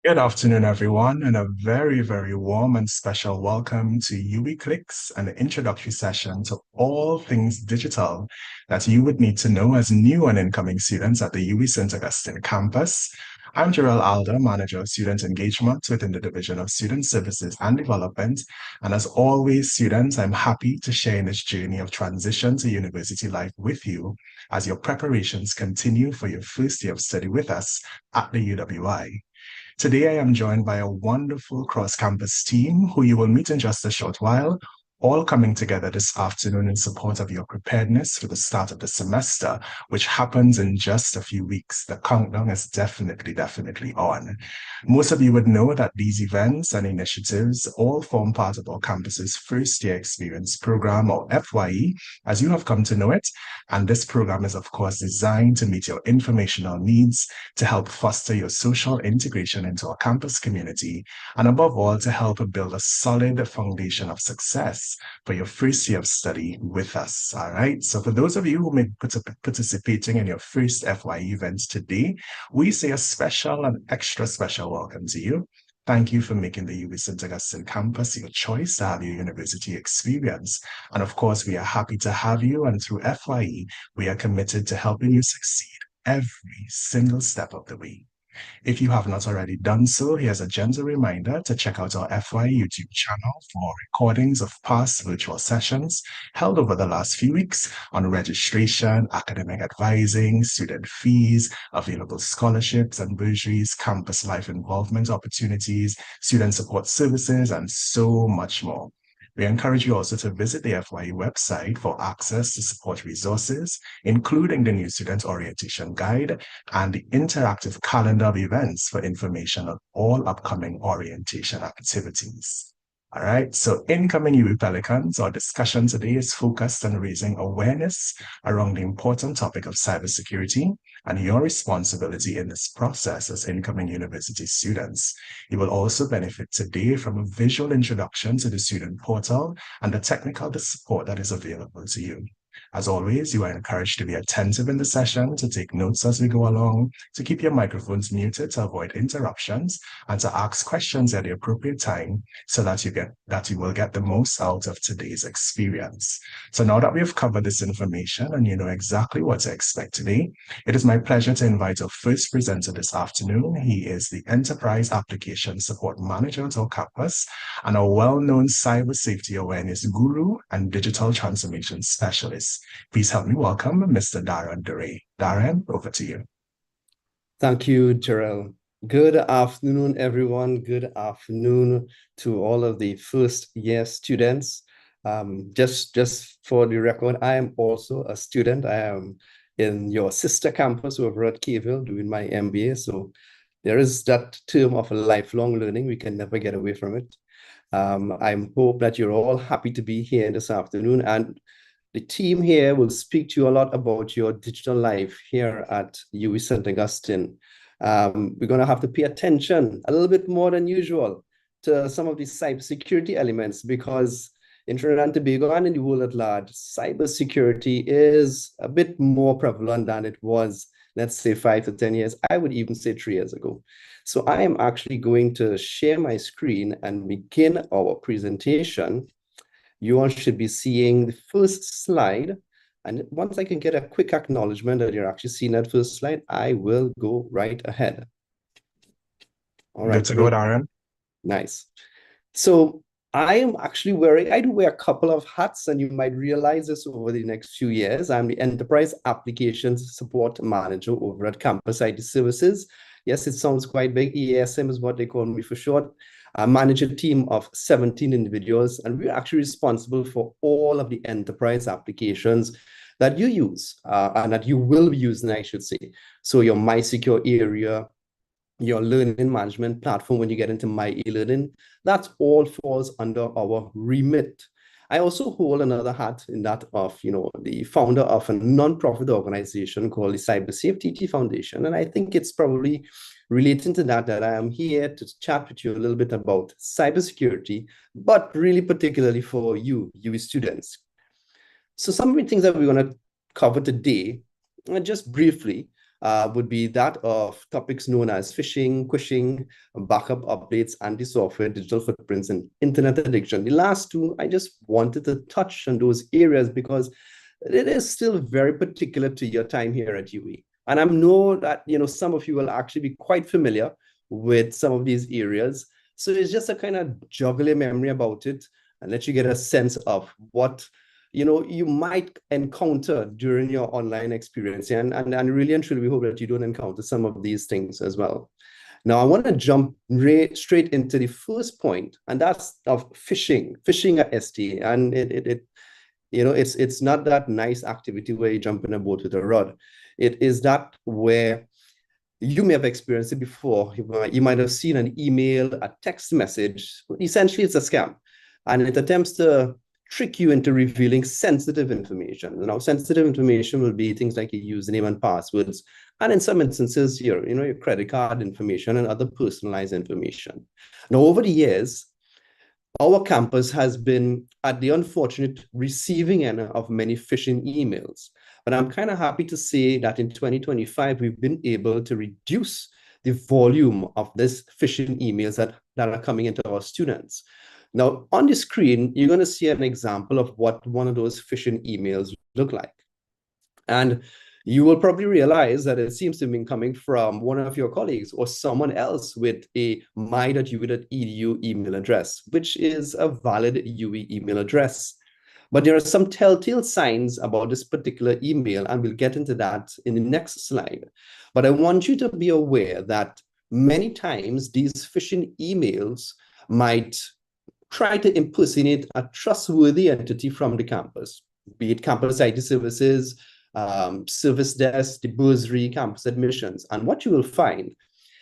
Good afternoon, everyone, and a very, very warm and special welcome to UWI Clicks, an introductory session to all things digital that you would need to know as new and incoming students at the UWI St. Augustine campus. I'm Jarrell Alder, Manager of Student Engagement within the Division of Student Services and Development. And as always, students, I'm happy to share in this journey of transition to university life with you as your preparations continue for your first year of study with us at the UWI. Today, I am joined by a wonderful cross-campus team who you will meet in just a short while, all coming together this afternoon in support of your preparedness for the start of the semester, which happens in just a few weeks. The countdown is definitely on. Most of you would know that these events and initiatives all form part of our campus's first year experience program, or FYE, as you have come to know it. And this program is, of course, designed to meet your informational needs, to help foster your social integration into our campus community, and above all, to help build a solid foundation of success for your first year of study with us. All right. So for those of you who may be participating in your first FYE events today, we say a special and extra special welcome to you. Thank you for making the UWI St. Augustine campus your choice to have your university experience. And of course, we are happy to have you. And through FYE, we are committed to helping you succeed every single step of the way. If you have not already done so, here's a gentle reminder to check out our FY YouTube channel for recordings of past virtual sessions held over the last few weeks on registration, academic advising, student fees, available scholarships and bursaries, campus life involvement opportunities, student support services, and so much more. We encourage you also to visit the FYE website for access to support resources, including the new student orientation guide and the interactive calendar of events for information on all upcoming orientation activities. All right, so incoming UWI Pelicans, our discussion today is focused on raising awareness around the important topic of cybersecurity and your responsibility in this process as incoming university students. You will also benefit today from a visual introduction to the student portal and the technical support that is available to you. As always, you are encouraged to be attentive in the session, to take notes as we go along, to keep your microphones muted to avoid interruptions, and to ask questions at the appropriate time so that you will get the most out of today's experience. So now that we have covered this information and you know exactly what to expect today, it is my pleasure to invite our first presenter this afternoon. He is the Enterprise Application Support Manager at our campus and a well-known cyber safety awareness guru and digital transformation specialist. Please help me welcome Mr. Darren DeRay. Darren, over to you. Thank you, Jarrell. Good afternoon, everyone. Good afternoon to all of the first year students. Just for the record, I am also a student. I am in your sister campus over at Keyville doing my MBA. So there is that term of lifelong learning. We can never get away from it. I hope that you're all happy to be here this afternoon. And the team here will speak to you a lot about your digital life here at UWI St. Augustine. We're going to have to pay attention a little bit more than usual to some of these cybersecurity elements because in Trinidad and Tobago and in the world at large, cybersecurity is a bit more prevalent than it was, let's say 5 to 10 years. I would even say 3 years ago. So I am actually going to share my screen and begin our presentation. You all should be seeing the first slide. And once I can get a quick acknowledgement that you're actually seeing that first slide, I will go right ahead. All right. Good to go, Darren. Nice. So I do wear a couple of hats, and you might realize this over the next few years. I'm the Enterprise Applications Support Manager over at Campus IT Services. Yes, it sounds quite big. EASM is what they call me for short. I manage a team of 17 individuals, and we're actually responsible for all of the enterprise applications that you use and that you will be using, I should say. So your MySecure area, your learning management platform, when you get into My e-learning, that all falls under our remit. I also hold another hat in that of, the founder of a non-profit organization called the Cybersecurity Foundation. And I think it's probably relating to that I am here to chat with you a little bit about cybersecurity, but really particularly for you, UWI students. So some of the things that we're going to cover today, just briefly, would be that of topics known as phishing, quishing, backup updates, anti-software, digital footprints, and internet addiction. The last two, I just wanted to touch on those areas because it is still very particular to your time here at UE. And I know that some of you will actually be quite familiar with some of these areas. So it's just a kind of juggle your memory about it and let you get a sense of what you might encounter during your online experience. And really and truly, we hope that you don't encounter some of these things as well. Now, I want to jump straight into the first point, and that's of phishing at ST. And it's not that nice activity where you jump in a boat with a rod. It is that where you may have experienced it before. You might have seen an email, a text message. Essentially, it's a scam. And it attempts to trick you into revealing sensitive information. Now, sensitive information will be things like your username and passwords, and in some instances, your credit card information and other personalized information. Now, over the years, our campus has been at the unfortunate receiving end of many phishing emails. But I'm kind of happy to say that in 2025, we've been able to reduce the volume of this phishing emails that are coming into our students. Now, on the screen, you're going to see an example of what one of those phishing emails look like. And you will probably realize that it seems to be coming from one of your colleagues or someone else with a my.ue.edu email address, which is a valid UE email address. But there are some telltale signs about this particular email, and we'll get into that in the next slide. But I want you to be aware that many times these phishing emails might try to impersonate a trustworthy entity from the campus, be it campus IT services, service desk, the bursary, campus admissions. And what you will find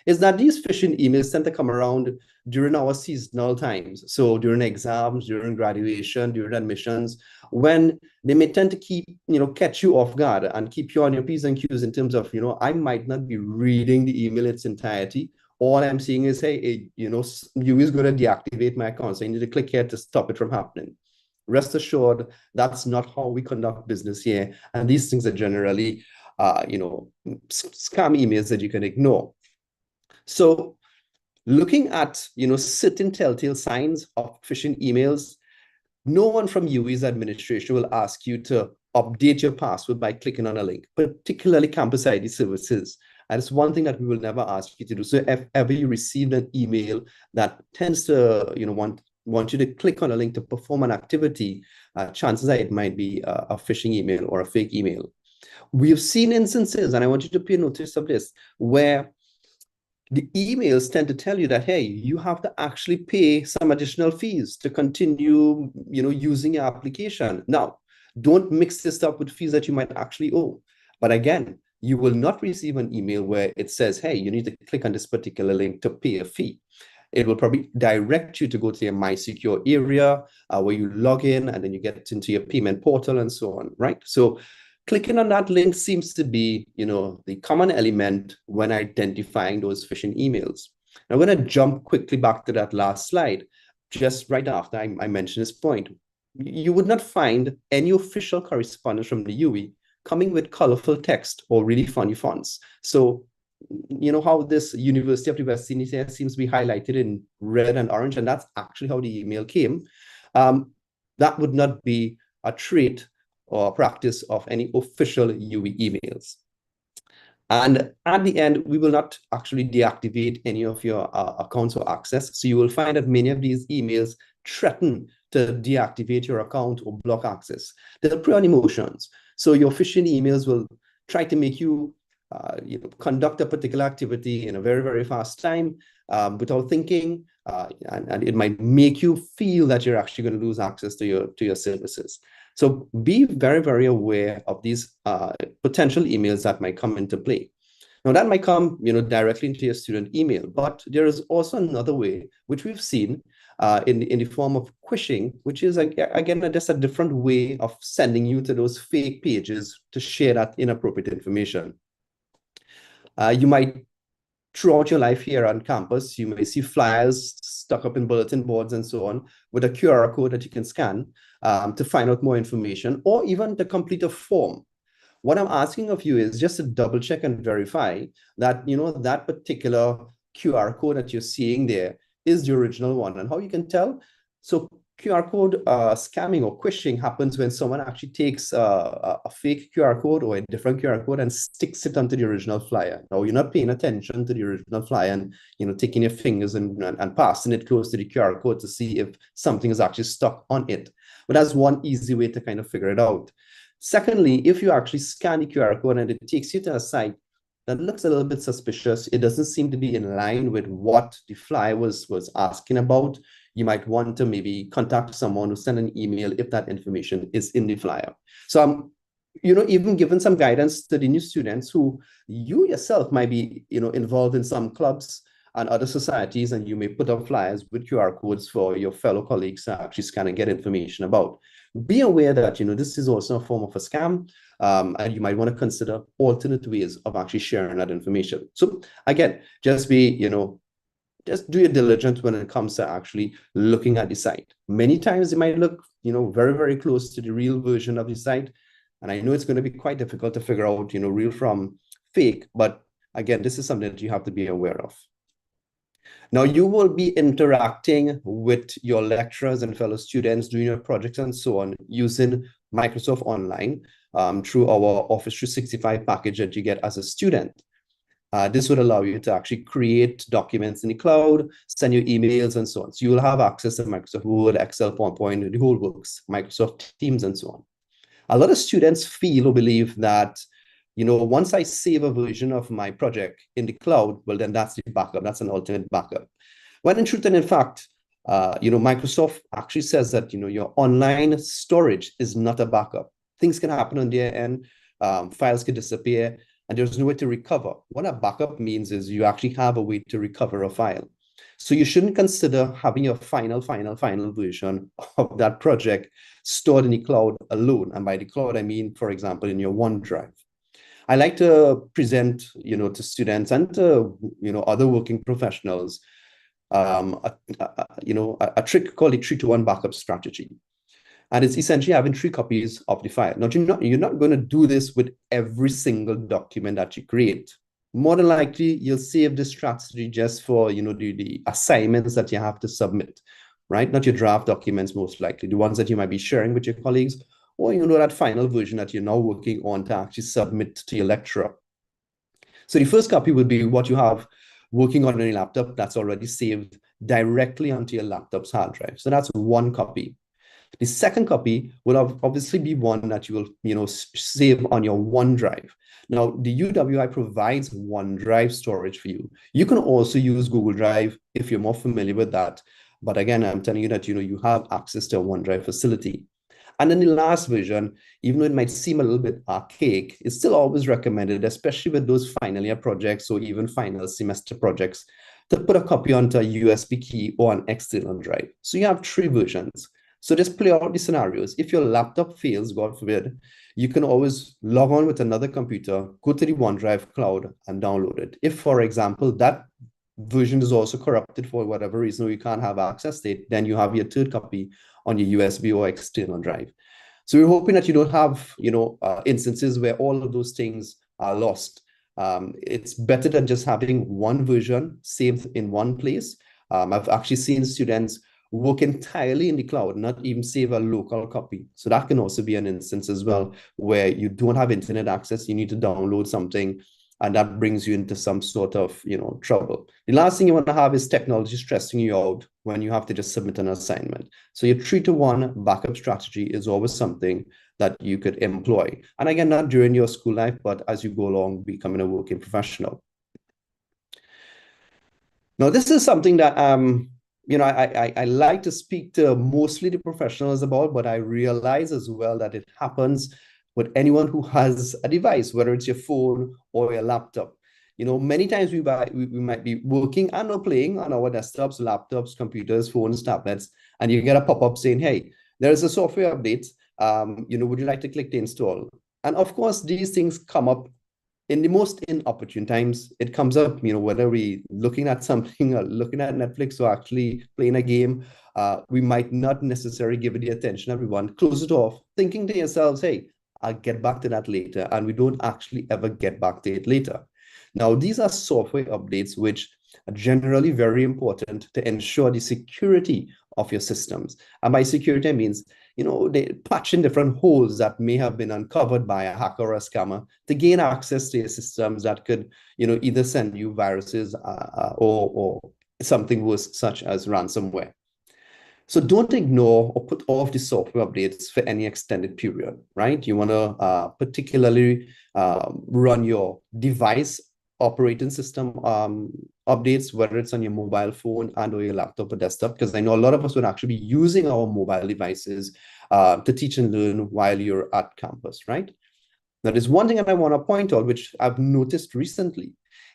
is that these phishing emails tend to come around during our seasonal times. So during exams, during graduation, during admissions, when they may tend to catch you off guard and keep you on your P's and Q's in terms of, I might not be reading the email in its entirety. All I'm seeing is, hey, you is going to deactivate my account. So you need to click here to stop it from happening. Rest assured, that's not how we conduct business here. And these things are generally, scam emails that you can ignore. So looking at, certain telltale signs of phishing emails, no one from UWI's administration will ask you to update your password by clicking on a link, particularly campus ID services. And it's one thing that we will never ask you to do. So if ever you receive an email that tends to, want you to click on a link to perform an activity, chances are it might be a phishing email or a fake email. We have seen instances, and I want you to pay notice of this, where the emails tend to tell you that, hey, you have to actually pay some additional fees to continue, using your application. Now, don't mix this up with fees that you might actually owe. But again, you will not receive an email where it says, hey, you need to click on this particular link to pay a fee. It will probably direct you to go to your MySecure area where you log in and then you get into your payment portal and so on, right? So clicking on that link seems to be, the common element when identifying those phishing emails. I'm going to jump quickly back to that last slide, just right after I mentioned this point. You would not find any official correspondence from the UE coming with colorful text or really funny fonts. So how this University of the West Indies seems to be highlighted in red and orange, and that's actually how the email came. That would not be a trait or practice of any official UE emails. And at the end, we will not actually deactivate any of your accounts or access. So you will find that many of these emails threaten to deactivate your account or block access. They'll prey on emotions. So your phishing emails will try to make you conduct a particular activity in a very, very fast time without thinking, and it might make you feel that you're actually going to lose access to your services. So be very, very aware of these potential emails that might come into play. Now that might come, directly into your student email, but there is also another way, which we've seen in the form of quishing, which is again just a different way of sending you to those fake pages to share that inappropriate information. You might, throughout your life here on campus, you may see flyers stuck up in bulletin boards and so on with a QR code that you can scan to find out more information, or even to complete a form. What I'm asking of you is just to double check and verify that, that particular QR code that you're seeing there is the original one. And how you can tell? So QR code scamming or quishing happens when someone actually takes a fake QR code or a different QR code and sticks it onto the original flyer. Now, you're not paying attention to the original flyer and, taking your fingers and passing it close to the QR code to see if something is actually stuck on it. But that's one easy way to kind of figure it out. Secondly, if you actually scan the QR code and it takes you to a site that looks a little bit suspicious, it doesn't seem to be in line with what the flyer was asking about, you might want to maybe contact someone or send an email if that information is in the flyer. So I'm, even given some guidance to the new students who you yourself might be, involved in some clubs and other societies, and you may put up flyers with QR codes for your fellow colleagues to actually scan and get information about. Be aware that, this is also a form of a scam, and you might want to consider alternate ways of actually sharing that information. So again, just be, just do your diligence when it comes to actually looking at the site. Many times it might look, very, very close to the real version of the site. And I know it's going to be quite difficult to figure out, real from fake. But again, this is something that you have to be aware of. Now, you will be interacting with your lecturers and fellow students doing your projects and so on using Microsoft Online through our Office 365 package that you get as a student. This would allow you to actually create documents in the cloud, send you emails and so on. So you will have access to Microsoft Word, Excel, PowerPoint, the whole works, Microsoft Teams and so on. A lot of students feel or believe that, once I save a version of my project in the cloud, well, then that's the backup. That's an alternate backup. When in truth and in fact, Microsoft actually says that, your online storage is not a backup. Things can happen on their end. Files can disappear and there's no way to recover. What a backup means is you actually have a way to recover a file. So you shouldn't consider having your final version of that project stored in the cloud alone. And by the cloud, I mean, for example, in your OneDrive. I like to present, to students and to, other working professionals, a trick called the 3-to-1 backup strategy. And it's essentially having 3 copies of the file. Now, you're not going to do this with every single document that you create. More than likely, you'll save this strategy just for, the assignments that you have to submit, right? Not your draft documents, most likely, the ones that you might be sharing with your colleagues, or, that final version that you're now working on to actually submit to your lecturer. So the first copy would be what you have working on your laptop that's already saved directly onto your laptop's hard drive. So that's 1 copy. The second copy will obviously be one that you will, save on your OneDrive. Now, the UWI provides OneDrive storage for you. You can also use Google Drive if you're more familiar with that. But again, I'm telling you that, you have access to a OneDrive facility. And then the last version, even though it might seem a little bit archaic, it's still always recommended, especially with those final year projects or even final semester projects, to put a copy onto a USB key or an external drive. So you have 3 versions. So just play out the scenarios. If your laptop fails, God forbid, you can always log on with another computer, go to the OneDrive cloud and download it. If, for example, that version is also corrupted for whatever reason, or you can't have access to it, then you have your 3rd copy on your USB or external drive. So we're hoping that you don't have, instances where all of those things are lost. It's better than just having 1 version saved in one place. I've actually seen students work entirely in the cloud, not even save a local copy. So that can also be an instance as well, where you don't have internet access, you need to download something, and that brings you into some sort of, trouble. The last thing you want to have is technology stressing you out when you have to just submit an assignment. So your 3-to-1 backup strategy is always something that you could employ. And again, not during your school life, but as you go along, becoming a working professional. Now, this is something that I like to speak to mostly the professionals about, but I realize as well that it happens with anyone who has a device, whether it's your phone or your laptop. Many times we might be working and or playing on our desktops, laptops, computers, phones, tablets, and you get a pop-up saying, hey, there's a software update. Would you like to click to install? And of course, these things come up in the most inopportune times. It comes up, whether we looking at something or looking at Netflix or actually playing a game, we might not necessarily give it the attention everyone, close it off, thinking to yourselves, hey, I'll get back to that later, and we don't actually ever get back to it later. Now, these are software updates which are generally very important to ensure the security of your systems. And by security, I means, they patch in different holes that may have been uncovered by a hacker or a scammer to gain access to your systems that could, either send you viruses or something worse, such as ransomware. So don't ignore or put off the software updates for any extended period, right? You want to particularly run your device operating system updates, whether it's on your mobile phone and or your laptop or desktop, because I know a lot of us would actually be using our mobile devices to teach and learn while you're at campus, right? Now, there's one thing that I want to point out, which I've noticed recently.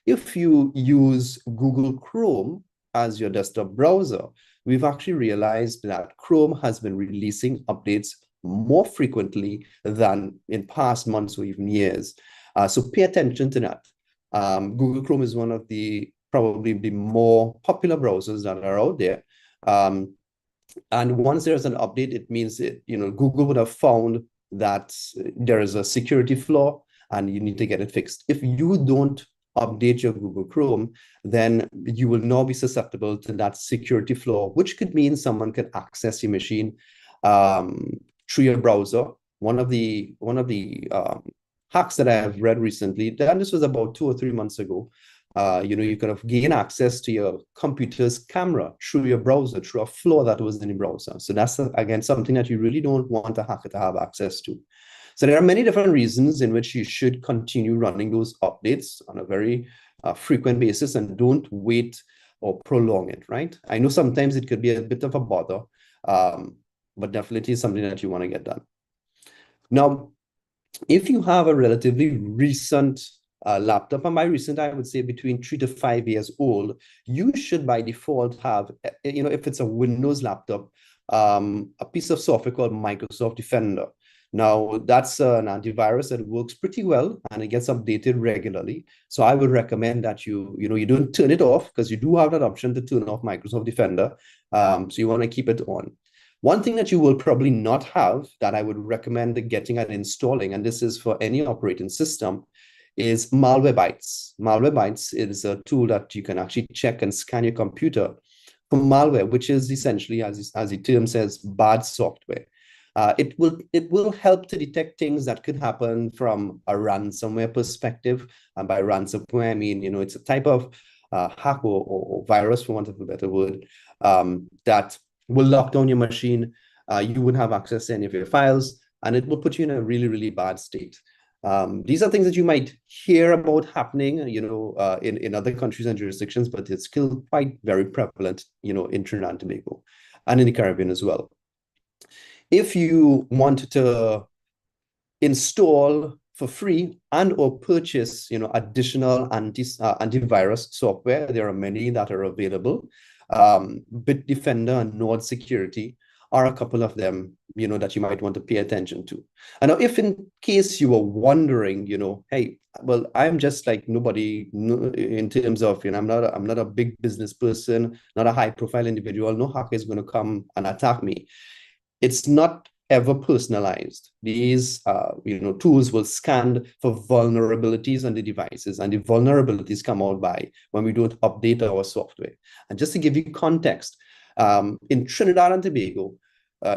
If you use Google Chrome as your desktop browser, we've actually realized that Chrome has been releasing updates more frequently than in past months or even years. So pay attention to that. Google Chrome is one of the probably the more popular browsers that are out there. And once there's an update, it means that, Google would have found that there is a security flaw and you need to get it fixed. If you don't update your Google Chrome, then you will now be susceptible to that security flaw, which could mean someone can access your machine through your browser. One of the hacks that I have read recently, and this was about 2 or 3 months ago, you could have gained access to your computer's camera through your browser, through a flaw that was in the browser. So that's, again, something that you really don't want a hacker to have access to. So there are many different reasons in which you should continue running those updates on a very frequent basis, and don't wait or prolong it, right? I know sometimes it could be a bit of a bother, but definitely something that you want to get done. Now, if you have a relatively recent laptop, and by recent, I would say between 3 to 5 years old, you should by default have, if it's a Windows laptop, a piece of software called Microsoft Defender. Now, that's an antivirus that works pretty well and it gets updated regularly. So I would recommend that you don't turn it off, because you do have that option to turn off Microsoft Defender. So you want to keep it on. One thing that you will probably not have that I would recommend getting and installing, and this is for any operating system, is Malwarebytes. Malwarebytes is a tool that you can actually check and scan your computer for malware, which is essentially, as the term says, bad software. It will help to detect things that could happen from a ransomware perspective. And by ransomware, I mean, it's a type of hack or virus, for want of a better word, that will lock down your machine. You wouldn't have access to any of your files, and it will put you in a really, really bad state. These are things that you might hear about happening, in other countries and jurisdictions, but it's still quite very prevalent, in Trinidad and Tobago and in the Caribbean as well. If you want to install for free and or purchase, additional antivirus software, there are many that are available. Bitdefender and Nord Security are a couple of them, that you might want to pay attention to. And now, if in case you were wondering, hey, well, I'm just like nobody in terms of, I'm not a big business person, not a high profile individual, no hacker is going to come and attack me. It's not ever personalized. These tools will scan for vulnerabilities on the devices, and the vulnerabilities come out by when we don't update our software. And just to give you context, in Trinidad and Tobago,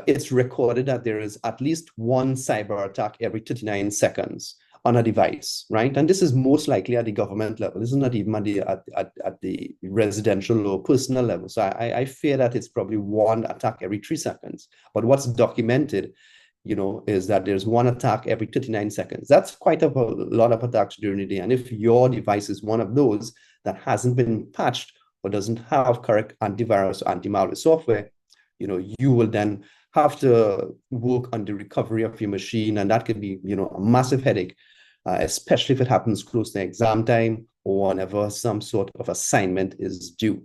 it's recorded that there is at least one cyber attack every 39 seconds on a device, right? And this is most likely at the government level. This is not even at the residential or personal level. So I fear that it's probably one attack every 3 seconds. But what's documented, is that there's one attack every 39 seconds. That's quite a lot of attacks during the day. And if your device is one of those that hasn't been patched or doesn't have correct antivirus or anti-malware software, you will then have to work on the recovery of your machine. And that could be, a massive headache, especially if it happens close to exam time or whenever some sort of assignment is due.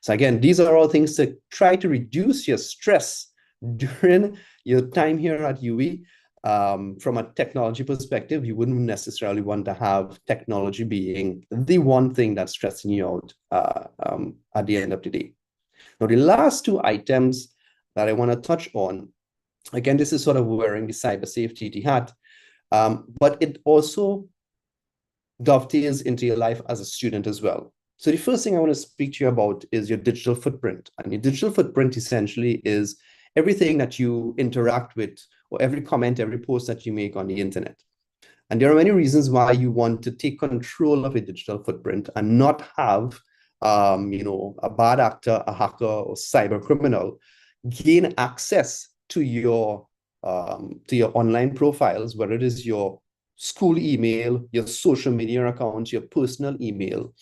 So again, these are all things to try to reduce your stress during your time here at UWI. From a technology perspective, you wouldn't necessarily want to have technology being the one thing that's stressing you out at the end of the day. Now, the last 2 items that I want to touch on, again, this is sort of wearing the cyber safety hat. But it also dovetails into your life as a student as well. So the first thing I want to speak to you about is your digital footprint. And your digital footprint essentially is everything that you interact with, or every comment, every post that you make on the internet. And there are many reasons why you want to take control of a digital footprint and not have, a bad actor, a hacker, or cyber criminal gain access to your online profiles, whether it is your school email, your social media accounts, your personal email,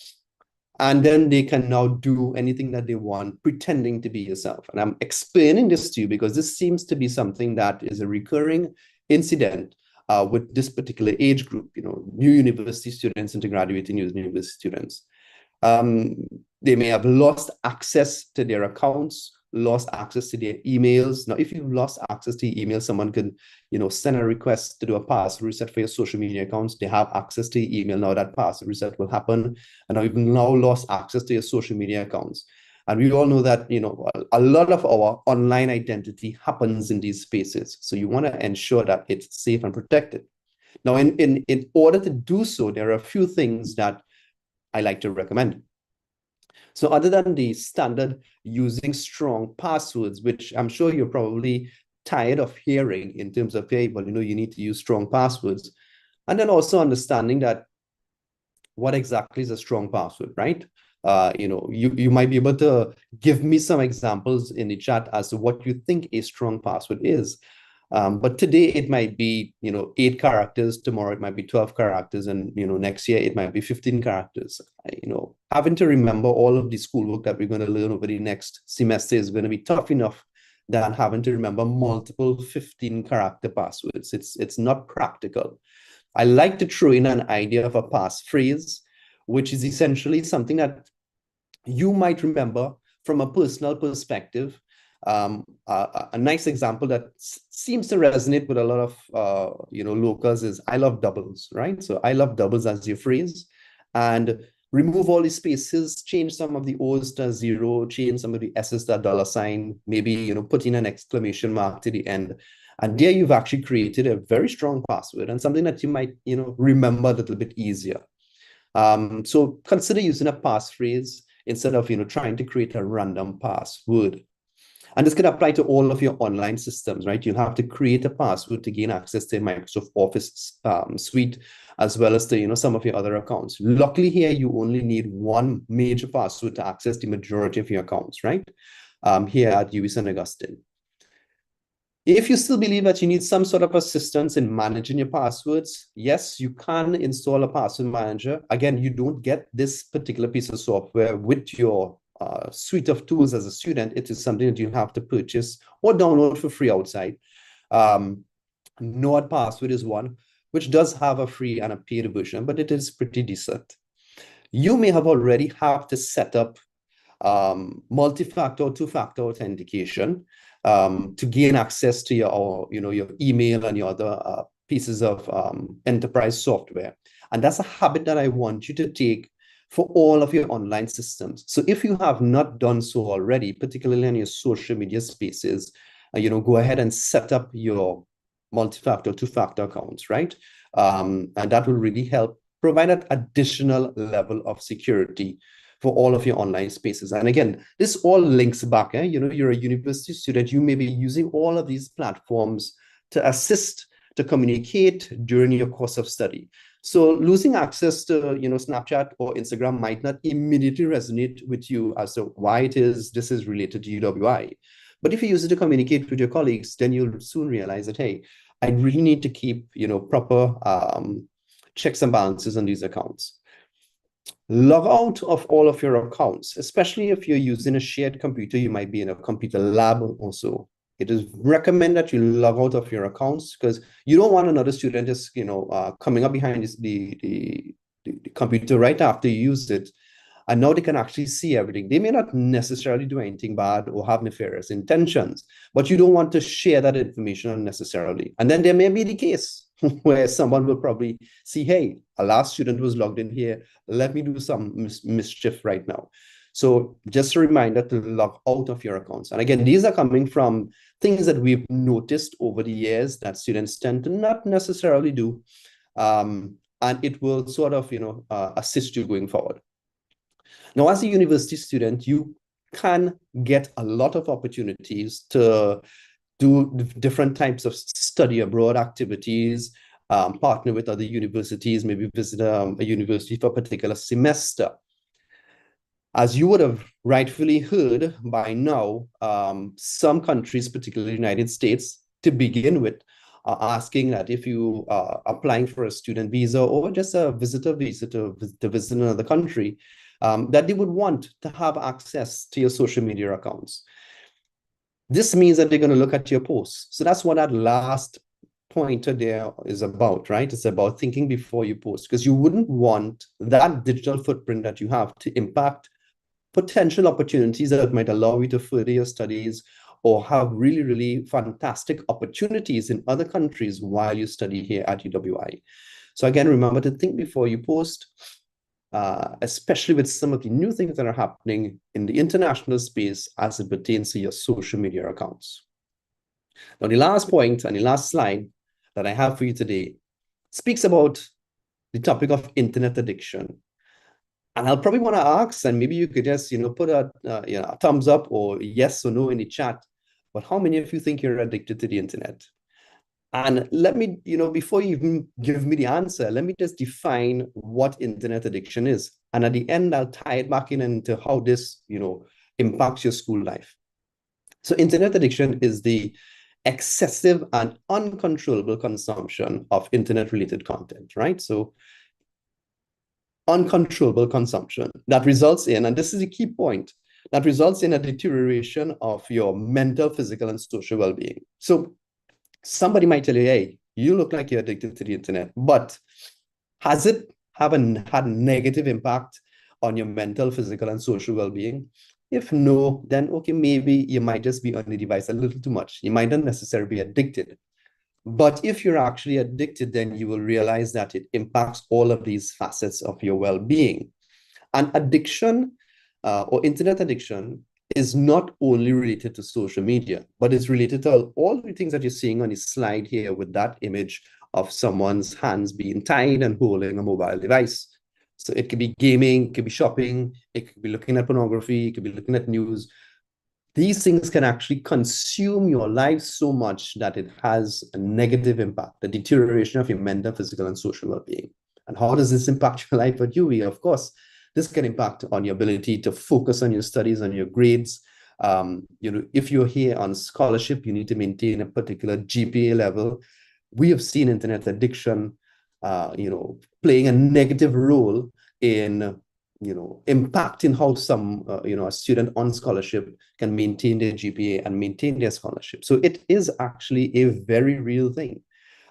and then they can now do anything that they want, pretending to be yourself. And I'm explaining this to you because this seems to be something that is a recurring incident with this particular age group, new university students into graduating university students. They may have lost access to their accounts, lost access to their emails. Now, if you've lost access to your email, someone can, send a request to do a password reset for your social media accounts. They have access to your email. Now that password reset will happen. And now you've now lost access to your social media accounts. And we all know that, a lot of our online identity happens in these spaces. So you want to ensure that it's safe and protected. Now, in order to do so, there are a few things that I like to recommend. So other than the standard using strong passwords, which I'm sure you're probably tired of hearing in terms of, hey, well, you need to use strong passwords. And then also understanding that what exactly is a strong password, right? You might be able to give me some examples in the chat as to what you think a strong password is. But today it might be, 8 characters. Tomorrow it might be 12 characters. And, next year it might be 15 characters. Having to remember all of the schoolwork that we're going to learn over the next semester is going to be tough enough than having to remember multiple 15-character passwords. It's not practical. I like to throw in an idea of a passphrase, which is essentially something that you might remember from a personal perspective. A nice example that seems to resonate with a lot of locals is I love doubles, right? So I love doubles as your phrase, and remove all the spaces, change some of the O's to 0, change some of the S's to $, maybe put in an exclamation mark to the end. And there you've actually created a very strong password and something that you might remember a little bit easier. So consider using a passphrase instead of trying to create a random password. And this can apply to all of your online systems, right? You'll have to create a password to gain access to Microsoft Office suite, as well as to some of your other accounts. Luckily here, you only need one major password to access the majority of your accounts, right? Here at UWI St. Augustine. If you still believe that you need some sort of assistance in managing your passwords, yes, you can install a password manager. Again, you don't get this particular piece of software with your suite of tools as a student. It is something that you have to purchase or download for free outside. NordPassword is one, which does have a free and a paid version, but it is pretty decent. You may have already have to set up multi-factor, two-factor authentication to gain access to your email and your other pieces of enterprise software. And that's a habit that I want you to take for all of your online systems. So if you have not done so already, particularly on your social media spaces, go ahead and set up your multi-factor, two-factor accounts, right? And that will really help provide an additional level of security for all of your online spaces. And again, this all links back. You're a university student. You may be using all of these platforms to assist, to communicate during your course of study. So losing access to Snapchat or Instagram might not immediately resonate with you as to why this is related to UWI. But if you use it to communicate with your colleagues, then you'll soon realize that, hey, I really need to keep proper checks and balances on these accounts. Log out of all of your accounts, especially if you're using a shared computer. You might be in a computer lab also. It is recommended that you log out of your accounts because you don't want another student just coming up behind the computer right after you use it, and now they can actually see everything. They may not necessarily do anything bad or have nefarious intentions, but you don't want to share that information unnecessarily. And then there may be the case where someone will probably see, hey, a last student was logged in here. Let me do some mischief right now. So just a reminder to log out of your accounts. And again, these are coming from things that we've noticed over the years that students tend to not necessarily do. And it will sort of, assist you going forward. Now, as a university student, you can get a lot of opportunities to do different types of study abroad activities, partner with other universities, maybe visit a university for a particular semester. As you would have rightfully heard by now, some countries, particularly the United States, to begin with, are asking that if you are applying for a student visa or just a visitor visa to visit another country, that they would want to have access to your social media accounts. This means that they're going to look at your posts. So that's what that last pointer there is about, right? It's about thinking before you post, because you wouldn't want that digital footprint that you have to impact potential opportunities that might allow you to further your studies or have really, really fantastic opportunities in other countries while you study here at UWI. So again, remember to think before you post, especially with some of the new things that are happening in the international space as it pertains to your social media accounts. Now, the last point and the last slide that I have for you today speaks about the topic of internet addiction. And I'll probably want to ask, and maybe you could just, put a thumbs up or yes or no in the chat, but how many of you think you're addicted to the internet? And let me, before you even give me the answer, let me just define what internet addiction is. And at the end, I'll tie it back in into how this, impacts your school life. So internet addiction is the excessive and uncontrollable consumption of internet-related content, right? So uncontrollable consumption that results in, and this is a key point, that results in a deterioration of your mental, physical, and social well-being. So somebody might tell you, hey, you look like you're addicted to the internet, but has it had a negative impact on your mental, physical, and social well-being? If no, then okay, maybe you might just be on the device a little too much. You might not necessarily be addicted. But if you're actually addicted, then you will realize that it impacts all of these facets of your well-being. And addiction or internet addiction is not only related to social media, but it's related to all the things that you're seeing on the slide here with that image of someone's hands being tied and holding a mobile device. So it could be gaming, it could be shopping, it could be looking at pornography, it could be looking at news. These things can actually consume your life so much that it has a negative impact, the deterioration of your mental, physical, and social well-being. And how does this impact your life at UWI? Of course, this can impact on your ability to focus on your studies, on your grades. If you're here on scholarship, you need to maintain a particular GPA level. We have seen internet addiction, playing a negative role in, impacting how some, a student on scholarship can maintain their GPA and maintain their scholarship. So it is actually a very real thing.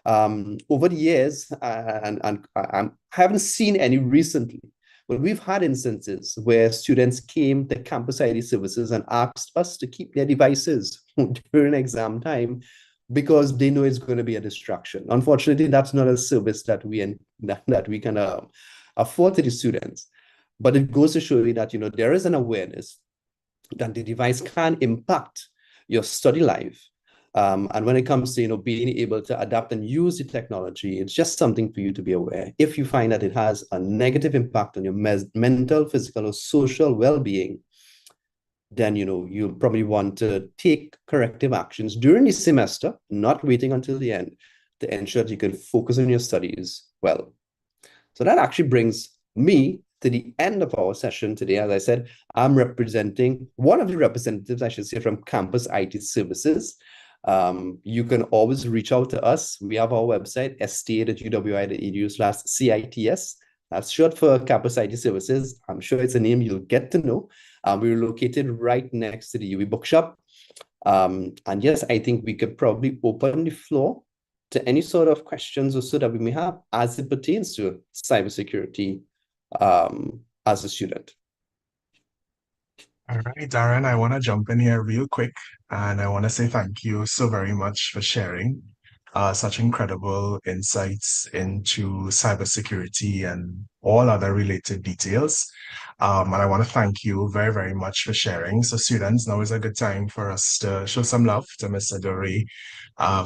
Over the years, and I haven't seen any recently, but we've had instances where students came to campus ID services and asked us to keep their devices during exam time because they know it's going to be a distraction. Unfortunately, that's not a service that we can afford to the students. But it goes to show you that there is an awareness that the device can impact your study life. And when it comes to being able to adapt and use the technology, it's just something for you to be aware. If you find that it has a negative impact on your mental, physical, or social well-being, then you'll probably want to take corrective actions during the semester, not waiting until the end, to ensure that you can focus on your studies well. So that actually brings me to the end of our session today. As I said, I'm representing one of the representatives, I should say, from Campus IT Services. You can always reach out to us. We have our website, sta.uwi.edu/CITS. That's short for Campus IT Services. I'm sure it's a name you'll get to know. We're located right next to the UWI bookshop. And yes, I think we could probably open the floor to any sort of questions or so that we may have as it pertains to cybersecurity as a student. All right, Darren, I want to jump in here real quick and I want to say thank you so very much for sharing. such incredible insights into cybersecurity and all other related details. And I want to thank you very, very much for sharing. So students, now is a good time for us to show some love to Mr. Dorey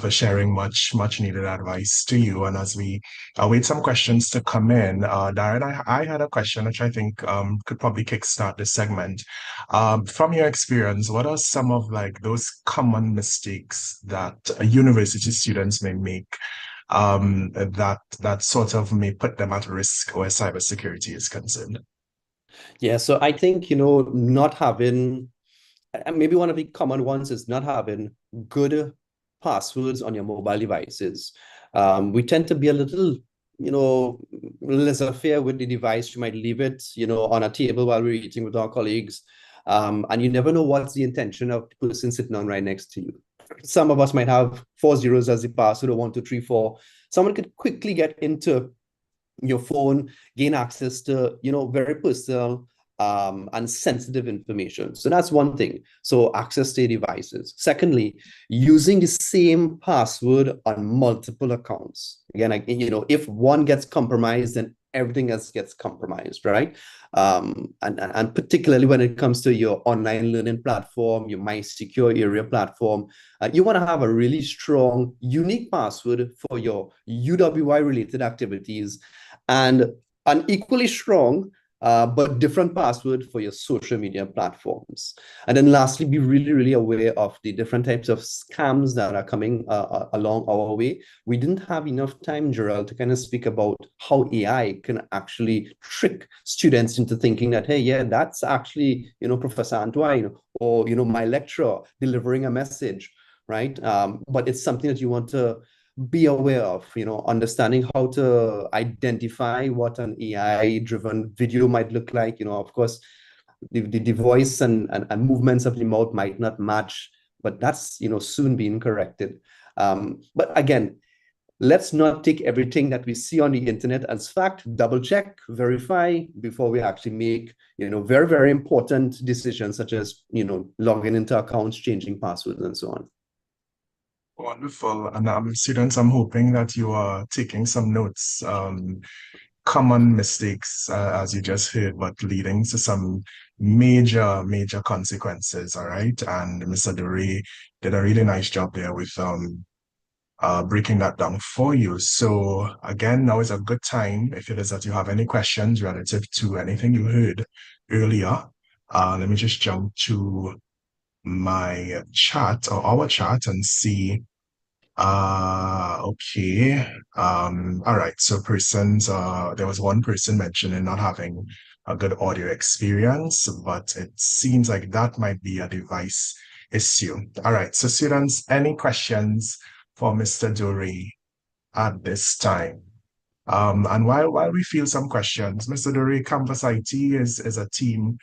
for sharing much needed advice to you. And as we await some questions to come in, Darren, I had a question which I think could probably kickstart this segment. From your experience, what are some of like those common mistakes that university students may make that sort of may put them at risk where cybersecurity is concerned? Yeah, so I think, not having, and maybe one of the common ones is not having good passwords on your mobile devices. We tend to be a little, laissez-faire with the device. You might leave it, on a table while we're eating with our colleagues. And you never know what's the intention of the person sitting on right next to you. Some of us might have 4 zeros as the password or 1, 2, 3, 4. Someone could quickly get into your phone, gain access to, very personal and sensitive information. So that's one thing. So access to devices. Secondly, using the same password on multiple accounts. Again, if one gets compromised, then everything else gets compromised, right? And particularly when it comes to your online learning platform, your My Secure Area platform, you want to have a really strong, unique password for your UWI related activities, and an equally strong but different password for your social media platforms. And then lastly, be really, really aware of the different types of scams that are coming along our way. We didn't have enough time, Gerald, to kind of speak about how AI can actually trick students into thinking that, hey, yeah, that's actually, Professor Antoine or, my lecturer delivering a message, right? But it's something that you want to be aware of, understanding how to identify what an AI-driven video might look like. Of course, the voice and movements of the mouth might not match, but that's, soon being corrected. But again, let's not take everything that we see on the internet as fact. Double check, verify before we actually make, very, very important decisions such as, logging into accounts, changing passwords, and so on. Wonderful. And students, I'm hoping that you are taking some notes. Common mistakes, as you just heard, but leading to some major consequences. All right. And Mr. Dorey did a really nice job there with breaking that down for you. So again, now is a good time if it is that you have any questions relative to anything you heard earlier. Let me just jump to my chat or our chat and see. Okay. All right. So there was one person mentioning not having a good audio experience, but it seems like that might be a device issue. All right. So students, any questions for Mr. Dorey at this time? And while we feel some questions, Mr. Dorey, Campus IT is a team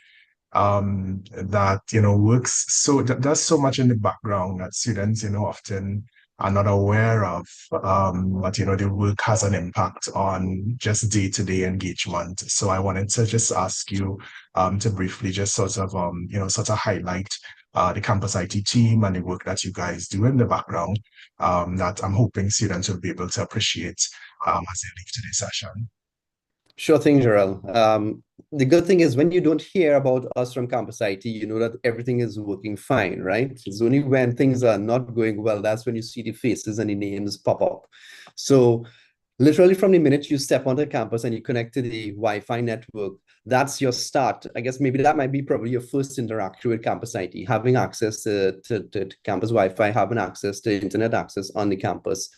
that works does so much in the background that students often are not aware of, but the work has an impact on just day-to-day engagement. So I wanted to just ask you to briefly just sort of highlight the Campus IT team and the work that you guys do in the background, that I'm hoping students will be able to appreciate as they leave today's session. Sure thing, Jarrell. The good thing is when you don't hear about us from Campus IT, you know that everything is working fine, right? It's only when things are not going well, that's when you see the faces and the names pop up. So literally from the minute you step onto campus and you connect to the Wi-Fi network, that's your start. I guess maybe that might be probably your first interaction with Campus IT, having access to campus Wi-Fi, having access to internet access on the campus.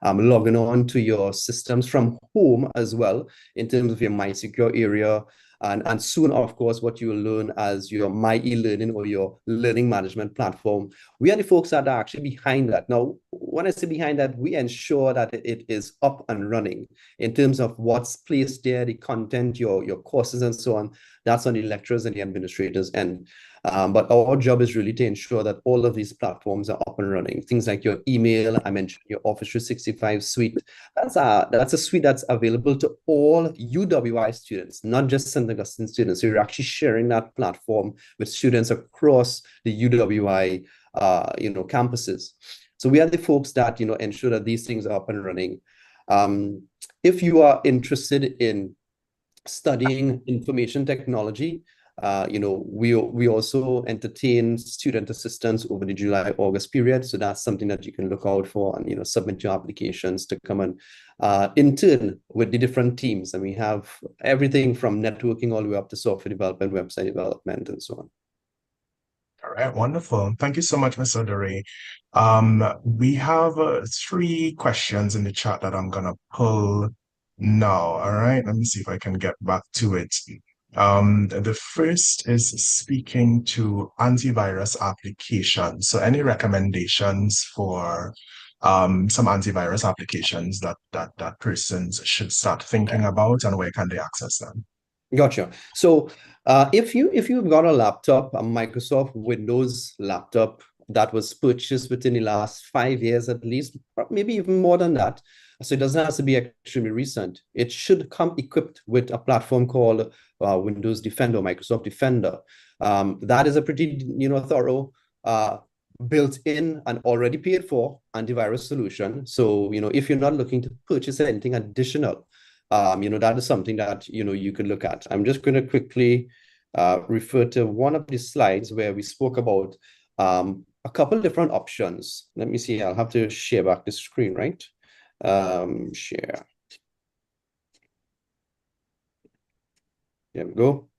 Logging on to your systems from home as well in terms of your My Secure Area. And soon, of course, what you will learn as your My e-learning or your learning management platform. We are the folks that are actually behind that. Now, when I say behind that, we ensure that it is up and running in terms of what's placed there, the content, your courses and so on. That's on the lecturers and the administrators end. But our job is really to ensure that all of these platforms are up and running. Things like your email, I mentioned your Office 365 suite. That's a suite that's available to all UWI students, not just St. Augustine students. So you're actually sharing that platform with students across the UWI campuses. So we are the folks that, ensure that these things are up and running. If you are interested in studying information technology, we also entertain student assistance over the July-August period. So that's something that you can look out for and, submit your applications to come and intern with the different teams. And we have everything from networking all the way up to software development, website development, and so on. All right, wonderful. Thank you so much, Mr. Dore. We have 3 questions in the chat that I'm gonna pull now. All right, let me see if I can get back to it. The first is speaking to antivirus applications. So any recommendations for some antivirus applications that persons should start thinking about, and where can they access them? Gotcha. So if you've got a laptop, a Microsoft Windows laptop that was purchased within the last 5 years at least, maybe even more than that, so it doesn't have to be extremely recent. It should come equipped with a platform called Windows Defender, Microsoft Defender. That is a pretty thorough built-in and already paid for antivirus solution. So if you're not looking to purchase anything additional, that is something that you could look at. I'm just going to quickly refer to one of the slides where we spoke about a couple different options. Let me see. I'll have to share back the screen, right? Share. There we go.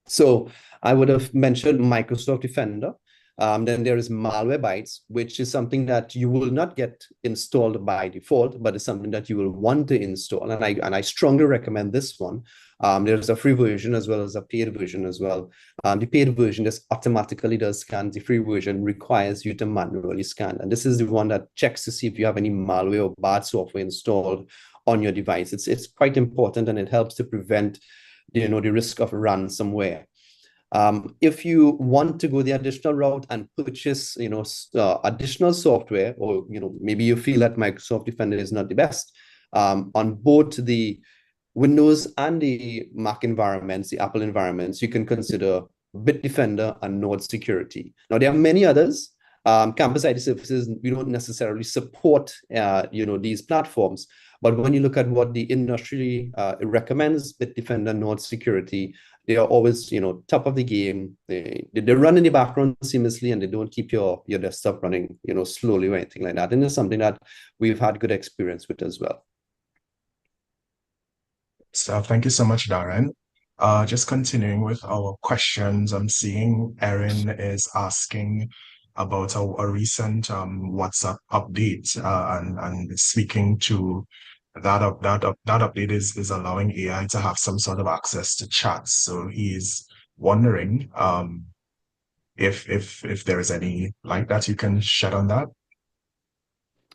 So I would have mentioned Microsoft Defender. Then there is Malwarebytes, which is something that you will not get installed by default, but it's something that you will want to install. And I strongly recommend this one. There's a free version as well as a paid version as well. The paid version just automatically does scan. The free version requires you to manually scan. And this is the one that checks to see if you have any malware or bad software installed on your device. It's quite important, and it helps to prevent the risk of ransomware. If you want to go the additional route and purchase, additional software, or maybe you feel that Microsoft Defender is not the best, on both the Windows and the Mac environments, the Apple environments, you can consider Bitdefender and Node Security. Now there are many others. Campus IT services, we don't necessarily support, these platforms. But when you look at what the industry recommends, Bitdefender, Node Security, they are always, top of the game. They run in the background seamlessly, and they don't keep your desktop running, slowly or anything like that. And it's something that we've had good experience with as well. So thank you so much, Darren. Just continuing with our questions, I'm seeing Erin is asking about a recent WhatsApp update, and speaking to that update is allowing AI to have some sort of access to chats. So he's wondering if there is any light that you can shed on that.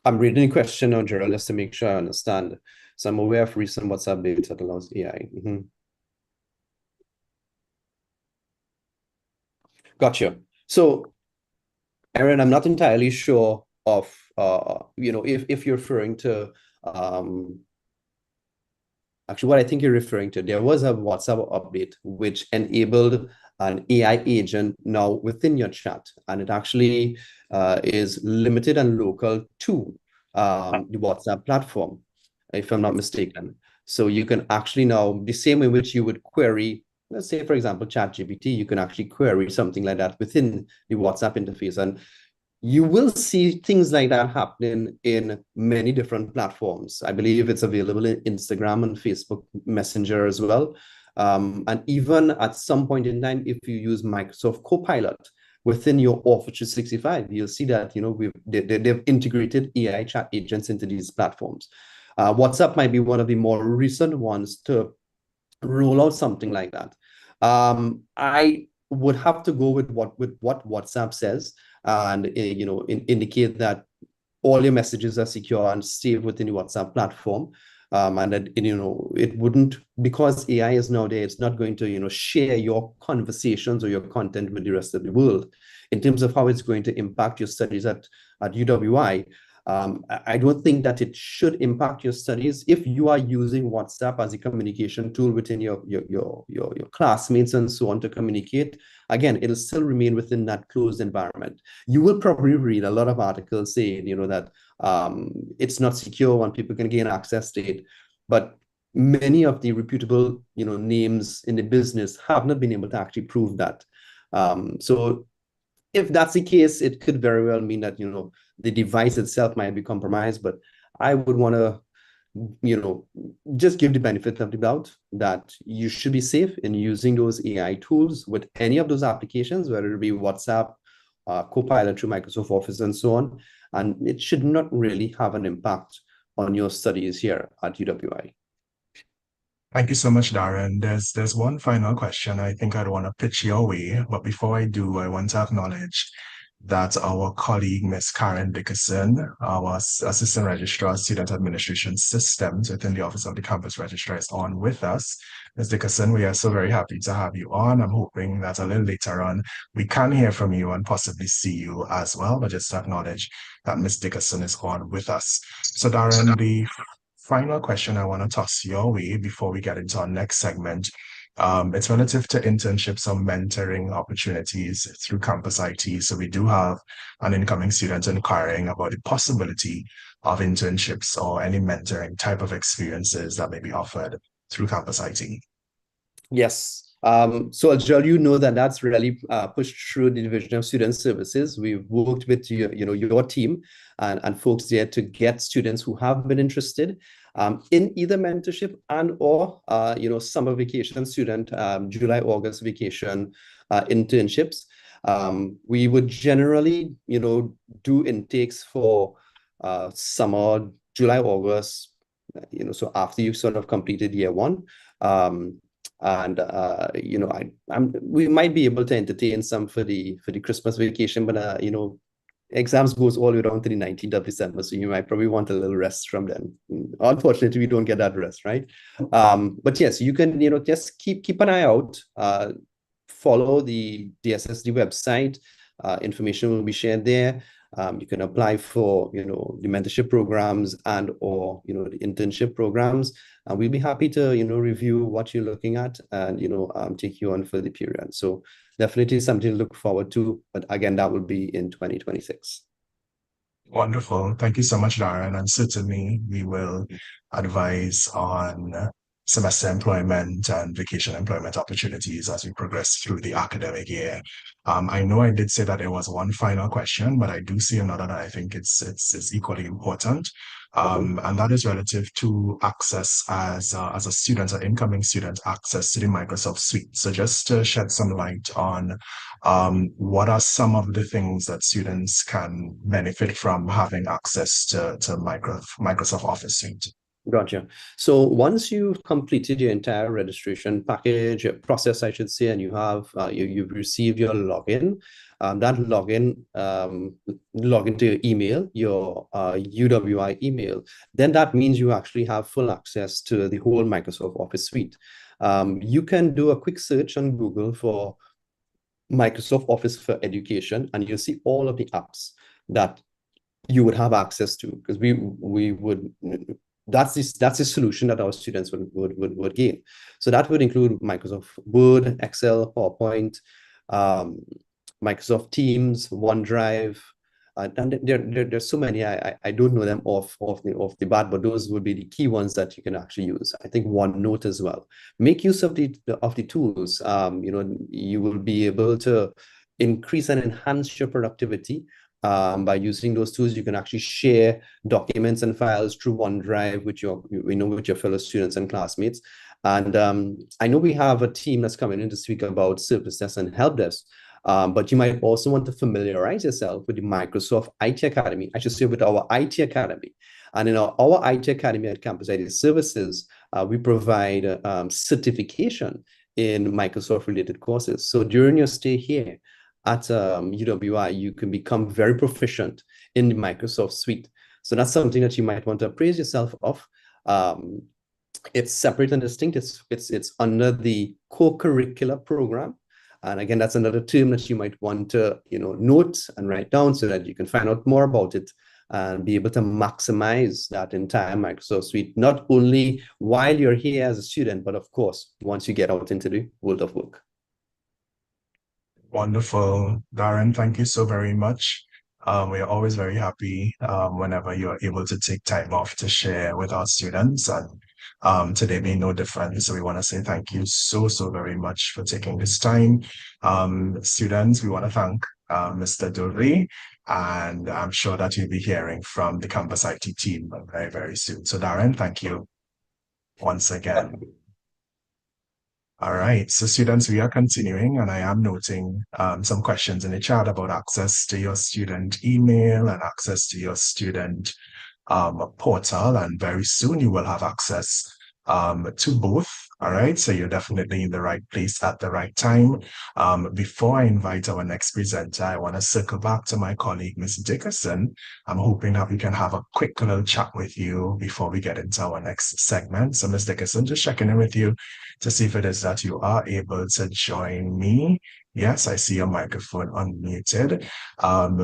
I'm reading the question now, Gerald, just to make sure I understand. So I'm aware of recent WhatsApp updates that allows AI. Gotcha. So, Aaron, I'm not entirely sure of if you're referring to actually what I think you're referring to. There was a WhatsApp update which enabled an AI agent now within your chat, and it actually is limited and local to the WhatsApp platform, if I'm not mistaken. So you can actually now, the same way in which you would query, let's say, for example, ChatGPT, you can actually query something like that within the WhatsApp interface. And you will see things like that happening in many different platforms. I believe it's available in Instagram and Facebook Messenger as well. And even at some point in time, if you use Microsoft Copilot within your Office 365, you'll see that they've integrated AI chat agents into these platforms. WhatsApp might be one of the more recent ones to roll out something like that. I would have to go with what WhatsApp says, and indicate that all your messages are secure and saved within the WhatsApp platform. And that it wouldn't, because AI is now there, it's not going to share your conversations or your content with the rest of the world. In terms of how it's going to impact your studies at UWI, I don't think that it should impact your studies if you are using WhatsApp as a communication tool within your classmates and so on to communicate. Again, it'll still remain within that closed environment. You will probably read a lot of articles saying, that it's not secure and people can gain access to it. But many of the reputable, names in the business have not been able to actually prove that. So if that's the case, it could very well mean that, the device itself might be compromised. But I would want to, just give the benefit of the doubt that you should be safe in using those AI tools with any of those applications, whether it be WhatsApp, Copilot through Microsoft Office, and so on. And it should not really have an impact on your studies here at UWI. Thank you so much, Darren. There's one final question I think I'd want to pitch your way, but before I do, I want to acknowledge that our colleague, Miss Karen Dickerson, our Assistant Registrar, Student Administration Systems within the Office of the Campus Registrar, is on with us. Ms. Dickerson, we are so very happy to have you on. I'm hoping that a little later on, we can hear from you and possibly see you as well, but just to acknowledge that Ms. Dickerson is on with us. So Darren, the final question I want to toss your way before we get into our next segment. It's relative to internships or mentoring opportunities through Campus IT. So we do have an incoming student inquiring about the possibility of internships or any mentoring type of experiences that may be offered through Campus IT. Yes. So Joel, that's really pushed through the Division of Student Services. We've worked with your team and folks there to get students who have been interested in either mentorship and or summer vacation student, July, August vacation internships. We would generally do intakes for summer, July, August, so after you've sort of completed year one. We might be able to entertain some for the Christmas vacation, but exams goes all the way down to the 19th of December, so you might probably want a little rest from then. Unfortunately, we don't get that rest, right? But yes, you can just keep an eye out. Follow the DSSD website. Information will be shared there. You can apply for the mentorship programs and or the internship programs, and we'll be happy to review what you're looking at and take you on for the period. So definitely something to look forward to, but again, that will be in 2026. Wonderful. Thank you so much, Darren. And certainly we will advise on semester employment and vacation employment opportunities as we progress through the academic year. I know I did say that there was one final question, but I do see another that I think it's equally important. And that is relative to access as a student, an incoming student, access to the Microsoft Suite. So just to shed some light on what are some of the things that students can benefit from having access to Microsoft Office Suite? Gotcha. So once you've completed your entire registration package process, I should say, and you have you've received your login, that login to your email, your UWI email, then that means you actually have full access to the whole Microsoft Office suite. You can do a quick search on Google for Microsoft Office for Education, and you'll see all of the apps that you would have access to, because we would. That's the solution that our students would gain. So that would include Microsoft Word, Excel, PowerPoint, Microsoft Teams, OneDrive, and there's so many. I don't know them off the bat, but those would be the key ones that you can actually use. I think OneNote as well. Make use of the tools. You will be able to increase and enhance your productivity. By using those tools, you can actually share documents and files through OneDrive with your fellow students and classmates. And I know we have a team that's coming in to speak about service desk and help desk, but you might also want to familiarize yourself with the Microsoft IT Academy. I should say with our IT Academy. And in our IT Academy at Campus IT Services, we provide certification in Microsoft-related courses. So during your stay here at UWI, you can become very proficient in the Microsoft suite. So that's something that you might want to appraise yourself of. It's separate and distinct. It's under the co-curricular program. And again, that's another term that you might want to note and write down so that you can find out more about it and be able to maximize that entire Microsoft suite, not only while you're here as a student, but of course, once you get out into the world of work. Wonderful. Darren, thank you so very much. We are always very happy whenever you're able to take time off to share with our students, and today being no different. So we want to say thank you so very much for taking this time. Students, we want to thank Mr. Dovey, and I'm sure that you'll be hearing from the campus IT team very soon. So Darren, thank you once again. All right, so students, we are continuing, and I am noting some questions in the chat about access to your student email and access to your student portal, and very soon you will have access to both. All right, so you're definitely in the right place at the right time. Before I invite our next presenter, I want to circle back to my colleague, Ms. Dickerson. I'm hoping that we can have a quick little chat with you before we get into our next segment. So, Ms. Dickerson, just checking in with you to see if it is that you are able to join me. Yes, I see your microphone unmuted.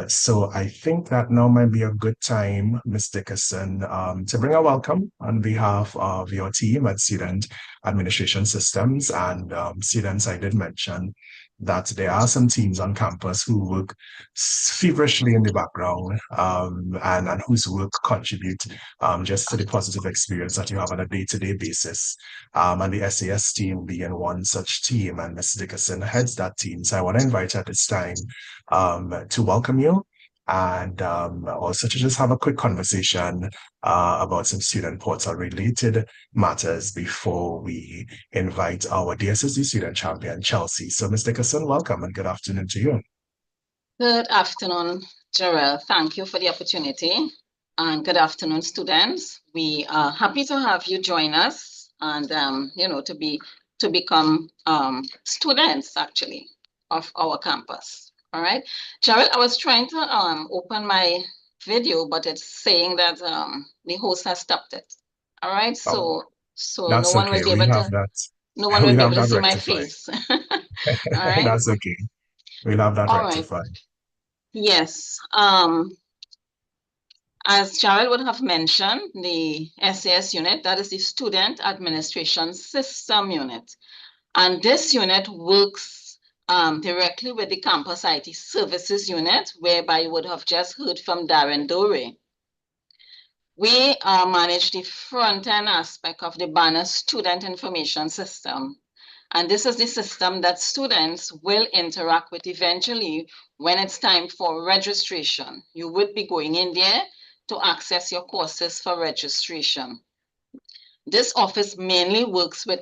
So I think that now might be a good time, Ms. Dickerson, to bring a welcome on behalf of your team at Student Administration Systems. And students, I did mention that there are some teams on campus who work feverishly in the background and whose work contribute just to the positive experience that you have on a day-to-day basis. And the SAS team being one such team, and Ms. Dickerson heads that team. So I want to invite her at this time to welcome you, and also to just have a quick conversation about some student portal related matters before we invite our DSSD student champion, Chelsea. So Ms. Dickerson, welcome and good afternoon to you. Good afternoon, Jarrell. Thank you for the opportunity. And good afternoon, students. We are happy to have you join us and, to become students, actually, of our campus. All right. Jarrell, I was trying to open my video, but it's saying that the host has stopped it. All right. So That's no one okay. will be able to, no one will we be have able to that see my rectified. face. All right. That's okay. We'll have that All right. rectified. Yes. As Cheryl would have mentioned, the SAS unit, that is the Student Administration System unit. And this unit works directly with the Campus IT Services unit, whereby you would have just heard from Darren Dore. We manage the front-end aspect of the Banner Student Information System. And this is the system that students will interact with eventually when it's time for registration. You would be going in there to access your courses for registration. This office mainly works with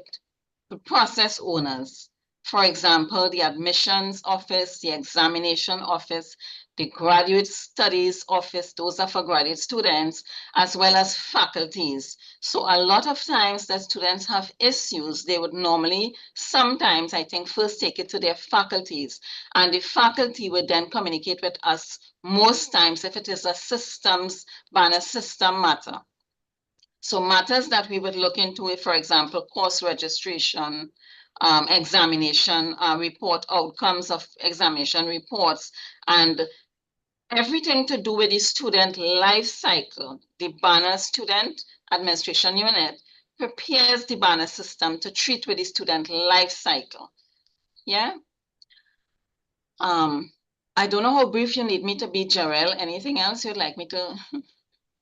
the process owners. For example, the admissions office, the examination office, the graduate studies office, those are for graduate students, as well as faculties. So a lot of times that students have issues, they would normally, sometimes I think first take it to their faculties, and the faculty would then communicate with us most times if it is a systems, banner system matter. So matters that we would look into, for example, course registration, examination report, outcomes of examination reports, and everything to do with the student life cycle. The Banner Student Administration Unit prepares the Banner system to treat with the student life cycle. Yeah. I don't know how brief you need me to be, Jarrell. Anything else you'd like me to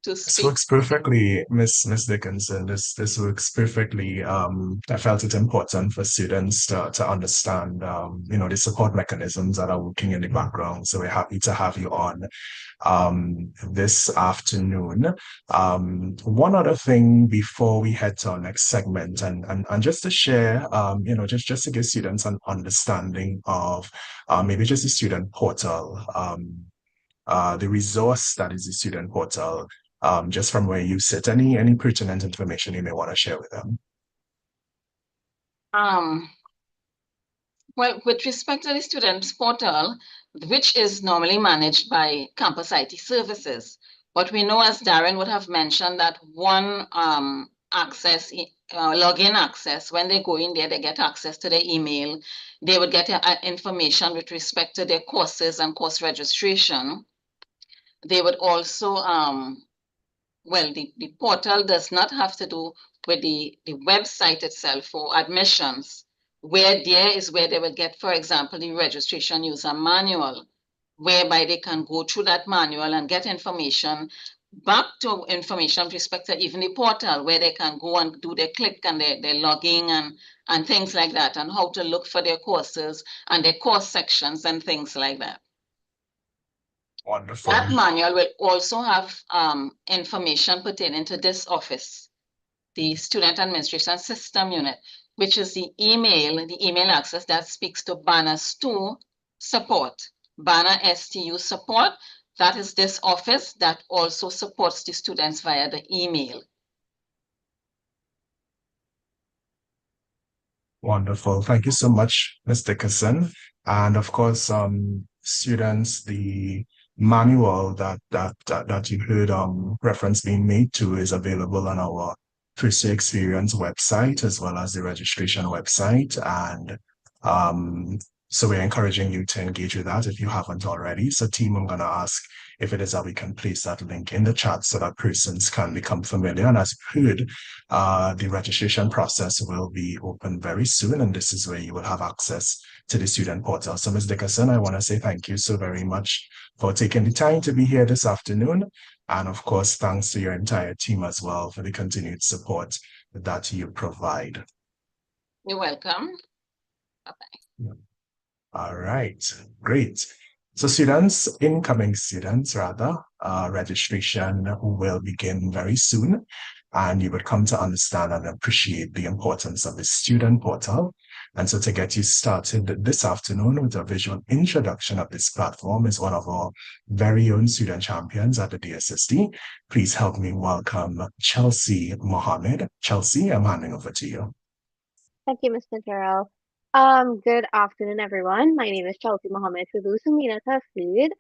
This speak? works perfectly, Miss Dickinson. This works perfectly. I felt it important for students to understand, the support mechanisms that are working in the background. So we're happy to have you on this afternoon. One other thing before we head to our next segment, and just to share, just to give students an understanding of maybe just the student portal, the resource that is the student portal. Just from where you sit, any pertinent information you may want to share with them? Well, with respect to the students portal, which is normally managed by Campus IT Services, but we know, as Darren would have mentioned, that one access, login access, when they go in there, they get access to their email. They would get information with respect to their courses and course registration. They would also, well, the portal does not have to do with the website itself for admissions. Where there is where they will get, for example, the registration user manual, whereby they can go through that manual and get information back to information with respect to even the portal, where they can go and do their click and their logging and things like that, and how to look for their courses and their course sections and things like that. Wonderful. That manual will also have information pertaining to this office, the Student Administration System Unit, which is the email access that speaks to Banner STU support, Banner STU support. That is this office that also supports the students via the email. Wonderful. Thank you so much, Ms. Dickerson. And of course, students, the manual that you heard reference being made to is available on our First Year Experience website as well as the registration website. And so we're encouraging you to engage with that if you haven't already. So team, I'm going to ask if it is that we can place that link in the chat so that persons can become familiar. And as you heard, the registration process will be open very soon, and this is where you will have access to the student portal. So Ms. Dickerson, I want to say thank you so very much for taking the time to be here this afternoon. And of course, thanks to your entire team as well for the continued support that you provide. You're welcome. Bye-bye. All right, great. So incoming students rather, registration will begin very soon, and you would come to understand and appreciate the importance of the student portal. And so to get you started this afternoon with a visual introduction of this platform is one of our very own student champions at the DSSD. Please help me welcome Chelsea Mohammed. Chelsea, I'm handing over to you. Thank you, Mr. Terrell. Good afternoon, everyone. My name is Chelsea Mohammed. For those who may not have heard,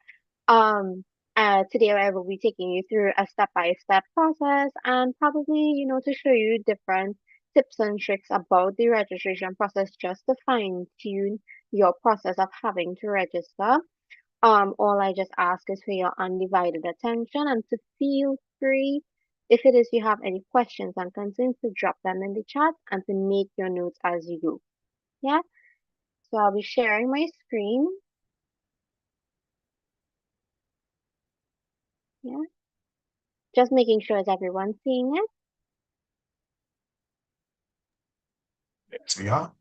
today I will be taking you through a step-by-step process and probably, to show you different tips and tricks about the registration process just to fine-tune your process of having to register. All I just ask is for your undivided attention and to feel free, if it is you have any questions and concerns, to drop them in the chat and to make your notes as you go. Yeah, so I'll be sharing my screen. Yeah, just making sure is everyone seeing it. Yes, we are.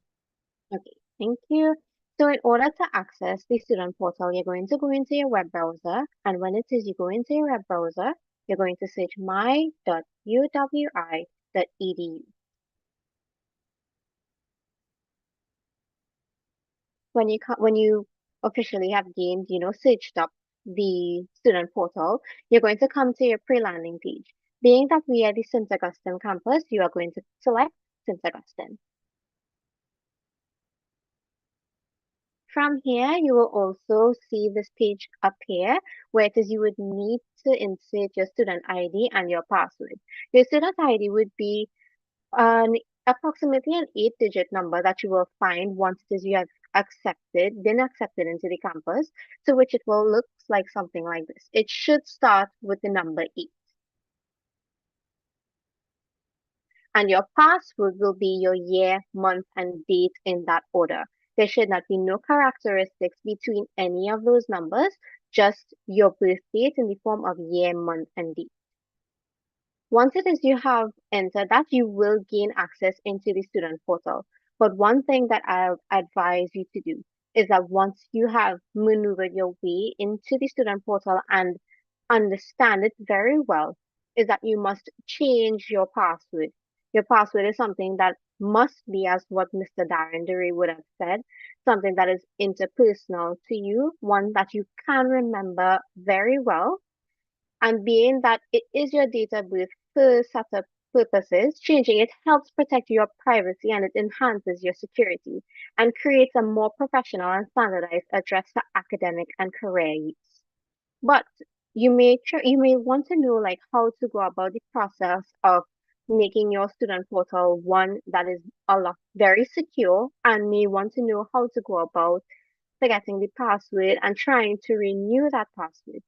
Okay, thank you. So in order to access the student portal, you're going to go into your web browser, and when it is you go into your web browser, you're going to search my.uwi.edu. When you officially have gained, searched up the student portal, you're going to come to your pre-landing page. Being that we are the St. Augustine campus, you are going to select St. Augustine. From here, you will also see this page appear where it is you would need to insert your student ID and your password. Your student ID would be approximately an 8-digit number that you will find once it is you have been accepted into the campus, to which it will look like something like this. It should start with the number 8. And your password will be your year, month, and date in that order. There should not be no characteristics between any of those numbers, just your birth date in the form of year, month, and date. Once it is you have entered that, you will gain access into the student portal. But one thing that I'll advise you to do is that once you have maneuvered your way into the student portal and understand it very well, is that you must change your password. Your password is something that must be, as what Mr. Darren Duray would have said, something that is interpersonal to you, one that you can remember very well. And being that it is your date of birth for setup purposes, changing it helps protect your privacy and it enhances your security and creates a more professional and standardized address for academic and career use. But you may want to know like how to go about the process of making your student portal one that is very secure, and may want to know how to go about forgetting the password and trying to renew that password.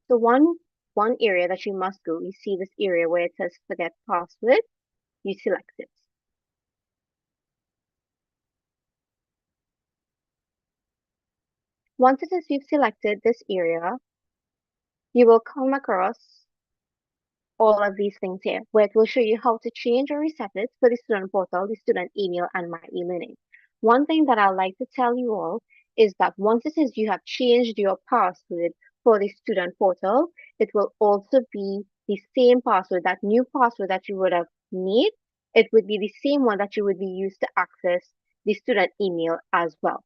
So one one area that you must go. You see this area where it says forget password, you select it. Once it is you've selected this area, you will come across all of these things here, where it will show you how to change or reset it for the student portal, the student email, and my e-learning. One thing that I'd like to tell you all is that once it is you have changed your password for the student portal, it will also be the same password, that new password that you would have made. It would be the same one that you would be used to access the student email as well.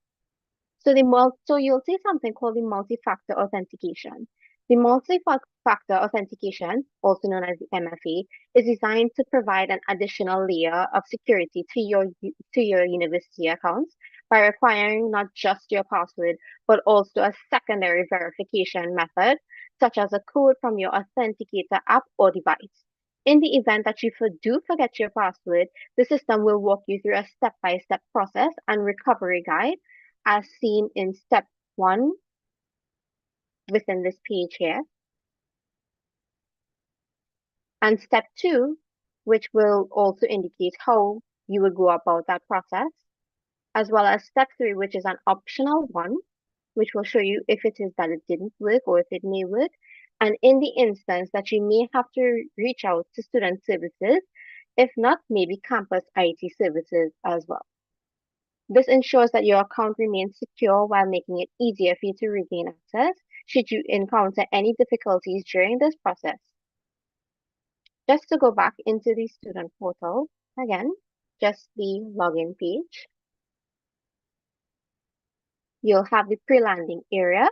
So you'll see something called the multi-factor authentication. The multi-factor authentication, also known as the MFA, is designed to provide an additional layer of security to your university accounts by requiring not just your password, but also a secondary verification method, such as a code from your authenticator app or device. In the event that you do forget your password, the system will walk you through a step-by-step process and recovery guide as seen in step 1 within this page here, and step 2, which will also indicate how you would go about that process, as well as step 3, which is an optional one, which will show you if it is that it didn't work or if it may work, and in the instance that you may have to reach out to student services, if not, maybe campus IT services as well. This ensures that your account remains secure while making it easier for you to regain access should you encounter any difficulties during this process. Just to go back into the student portal, again, just the login page. You'll have the pre-landing area.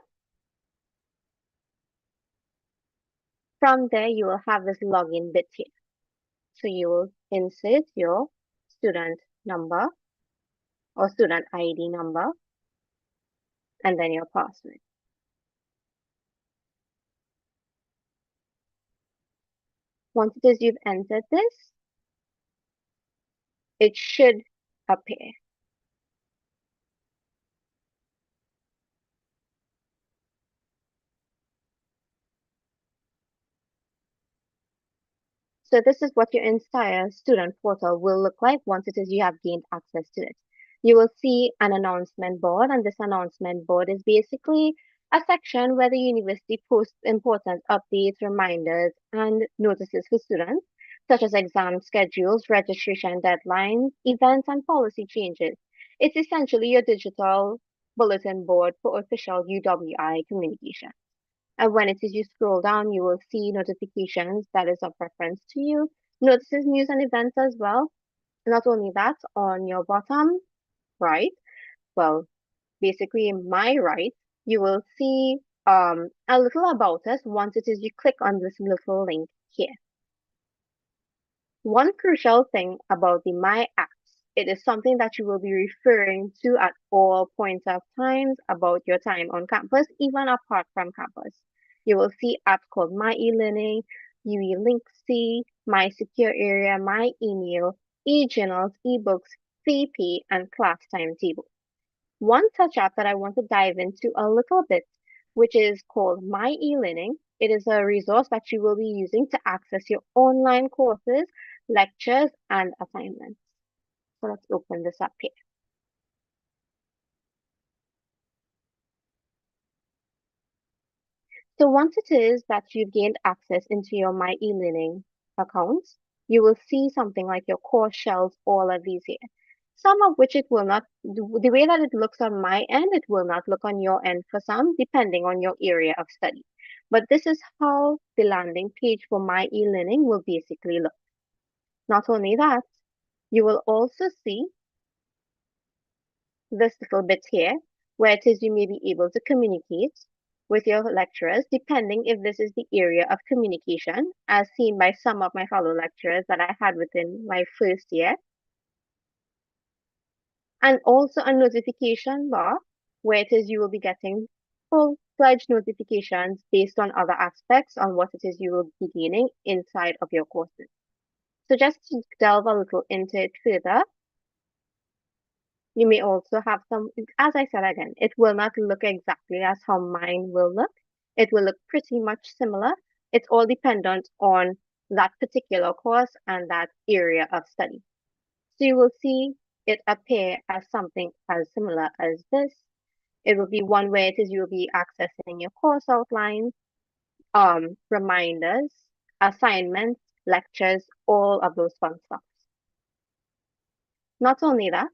From there, you will have this login bit here. So you will insert your student number or student ID number, and then your password. Once it is you've entered this, it should appear. So this is what your entire student portal will look like once it is you have gained access to it. You will see an announcement board, and this announcement board is basically a section where the university posts important updates, reminders, and notices for students, such as exam schedules, registration deadlines, events, and policy changes. It's essentially your digital bulletin board for official UWI communication. And when it is you scroll down, you will see notifications that is of reference to you, notices, news, and events as well. Not only that, on your bottom right, well, basically my right, you will see a little about us once it is you click on this little link here. One crucial thing about the My Apps, it is something that you will be referring to at all points of times about your time on campus, even apart from campus. You will see apps called My E-Learning, UE Link C, My Secure Area, My Email, e-journals, ebooks, CP, and class timetable. One such app that I want to dive into a little bit, which is called My E-Learning. It is a resource that you will be using to access your online courses, lectures, and assignments. So let's open this up here. So once it is that you've gained access into your My E-Learning accounts, you will see something like your course shells, all of these here. Some of which it will not, the way that it looks on my end, it will not look on your end for some, depending on your area of study. But this is how the landing page for My E-Learning will basically look. Not only that, you will also see this little bit here, where it is you may be able to communicate with your lecturers, depending if this is the area of communication, as seen by some of my fellow lecturers that I had within my first year. And also a notification bar, where it is you will be getting full-fledged notifications based on other aspects on what it is you will be gaining inside of your courses. So just to delve a little into it further, you may also have some, as I said again, it will not look exactly as how mine will look. It will look pretty much similar, It's all dependent on that particular course and that area of study. So you will see it appear as something as similar as this. It will be one where it is you will be accessing your course outlines, reminders, assignments, lectures, all of those fun stuff. Not only that,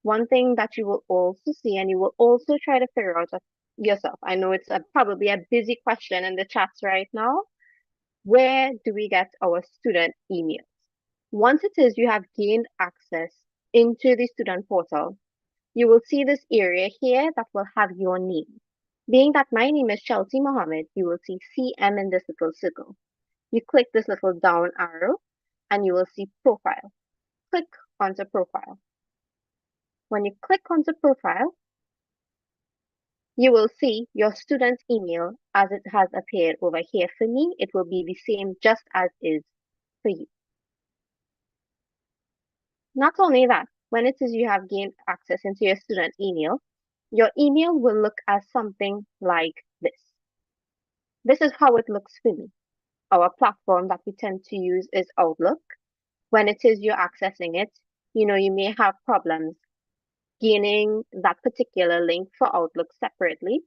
one thing that you will also see, and you will also try to figure out yourself. I know it's probably a busy question in the chats right now. Where do we get our student emails? Once it is you have gained access into the student portal, you will see this area here that will have your name. Being that my name is Chelsea Mohammed, you will see CM in this little circle. You click this little down arrow and you will see profile. Click onto profile. When you click onto profile, you will see your student's email as it has appeared over here. For me, it will be the same just as is for you. Not only that, when it is you have gained access into your student email, your email will look as something like this. This is how it looks for me. Our platform that we tend to use is Outlook. When it is you're accessing it, you may have problems gaining that particular link for Outlook separately.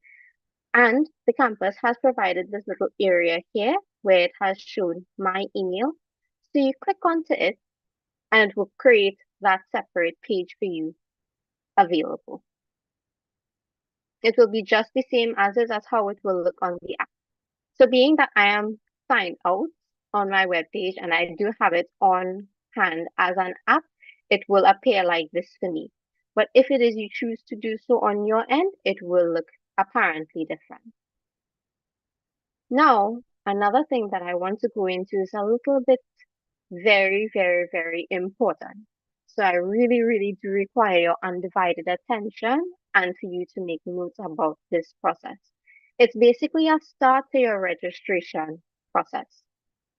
And the campus has provided this little area here where it has shown my email. So you click onto it and it will create that separate page for you available. It will be just the same as is as how it will look on the app. So being that I am signed out on my webpage and I do have it on hand as an app, it will appear like this for me. But if it is you choose to do so on your end, it will look apparently different. Now, another thing that I want to go into is a little bit very, very, very important. So I really, really do require your undivided attention and for you to make notes about this process. It's basically a start to your registration process.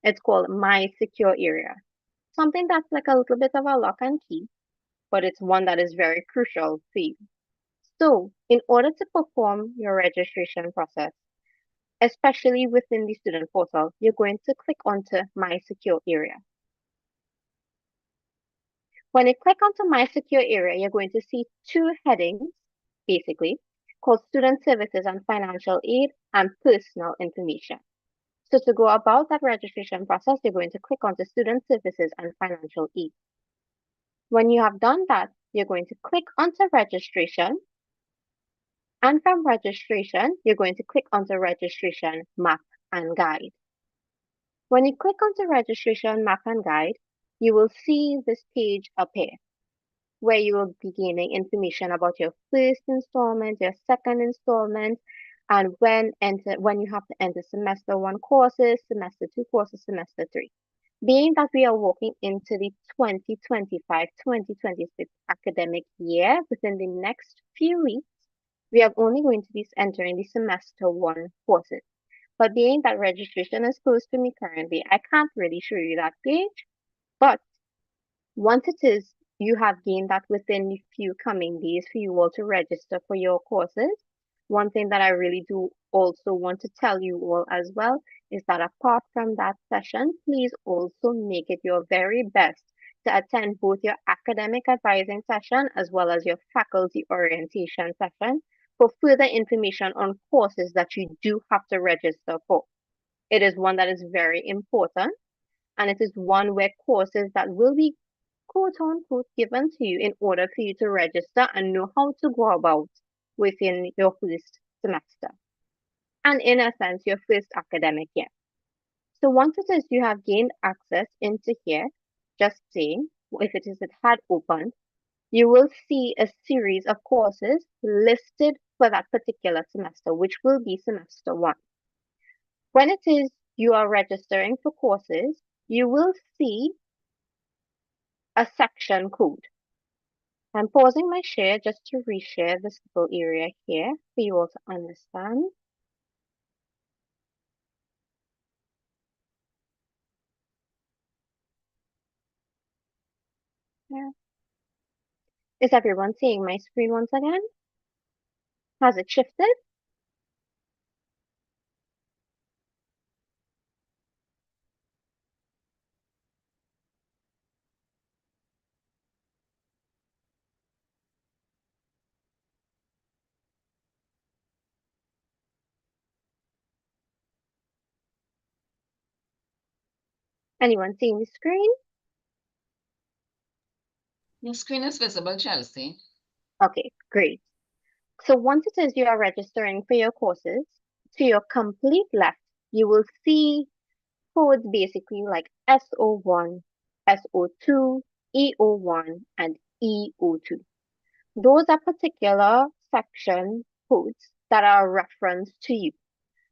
It's called My Secure Area. Something that's like a little bit of a lock and key, but it's one that is very crucial for you. So in order to perform your registration process, especially within the student portal, you're going to click onto My Secure Area. When you click onto My Secure Area, you're going to see two headings, basically, called Student Services and Financial Aid and Personal Information. So to go about that registration process, you're going to click onto Student Services and Financial Aid. When you have done that, you're going to click onto Registration. And from Registration, you're going to click onto Registration Map and Guide. When you click onto Registration Map and Guide, you will see this page appear, where you will be gaining information about your first installment, your second installment, and when you have to enter semester 1 courses, semester 2 courses, semester 3. Being that we are walking into the 2025-2026 academic year within the next few weeks, we are only going to be entering the semester 1 courses. But being that registration is closed to me currently, I can't really show you that page. But once it is you have gained that within the few coming days for you all to register for your courses, one thing that I really do also want to tell you all as well is that apart from that session, please also make it your very best to attend both your academic advising session as well as your faculty orientation session for further information on courses that you do have to register for. It is one that is very important, and it is one where courses that will be quote unquote given to you in order for you to register and know how to go about within your first semester. And in a sense, your first academic year. So once it is you have gained access into here, just saying, if it had opened, you will see a series of courses listed for that particular semester, which will be semester 1. When it is you are registering for courses, you will see a section code. I'm pausing my share just to reshare this little area here for you all to understand. Yeah. Is everyone seeing my screen once again? Has it shifted? Anyone seeing the screen? Your screen is visible, Chelsea. Okay, great. So once it is you are registering for your courses, to your complete left, you will see codes basically like SO1, SO2, EO1, and EO2. Those are particular section codes that are referenced to you.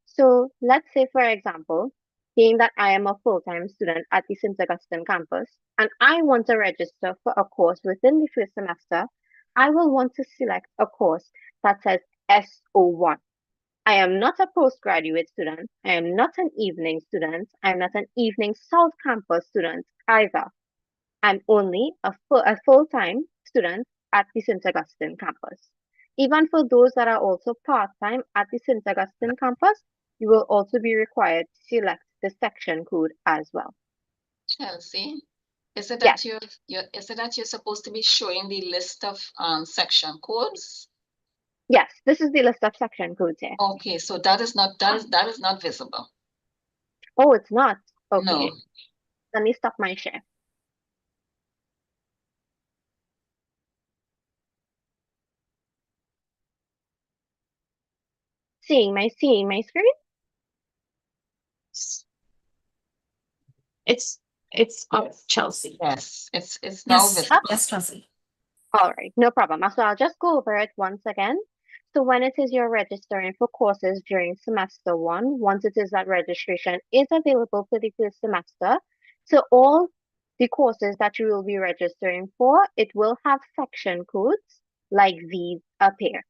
So let's say, for example, being that I am a full-time student at the St. Augustine campus and I want to register for a course within the first semester, I will want to select a course that says SO1. I am not a postgraduate student. I am not an evening student. I am not an evening South Campus student either. I'm only a full-time student at the St. Augustine campus. Even for those that are also part-time at the St. Augustine campus, you will also be required to select the section code as well. Chelsea, is it Yes, that you're supposed to be showing the list of section codes? yes, this is the list of section codes here. Okay, so that is not visible. Oh, it's not? No. Okay, let me stop my share. Seeing my screen? It's Chelsea. Yes, it's now visible. Yes, Chelsea. All right, no problem. So I'll just go over it once again. So when it is you're registering for courses during semester one, once it is that registration is available for the first semester, so all the courses that you will be registering for, it will have section codes like these up here.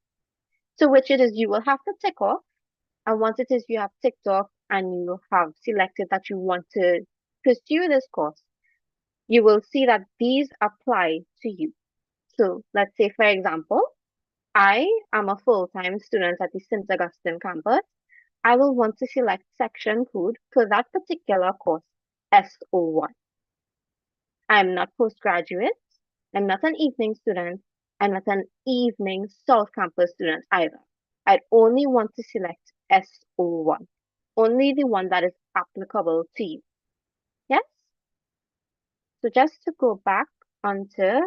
So which it is you will have to tick off. And once it is you have ticked off and you have selected that you want to pursue this course, you will see that these apply to you. So let's say, for example, I am a full-time student at the St. Augustine campus. I will want to select section code for that particular course, SO1. I'm not postgraduate. I'm not an evening student. I'm not an evening South Campus student either. I'd only want to select SO1, only the one that is applicable to you. Yes? So just to go back onto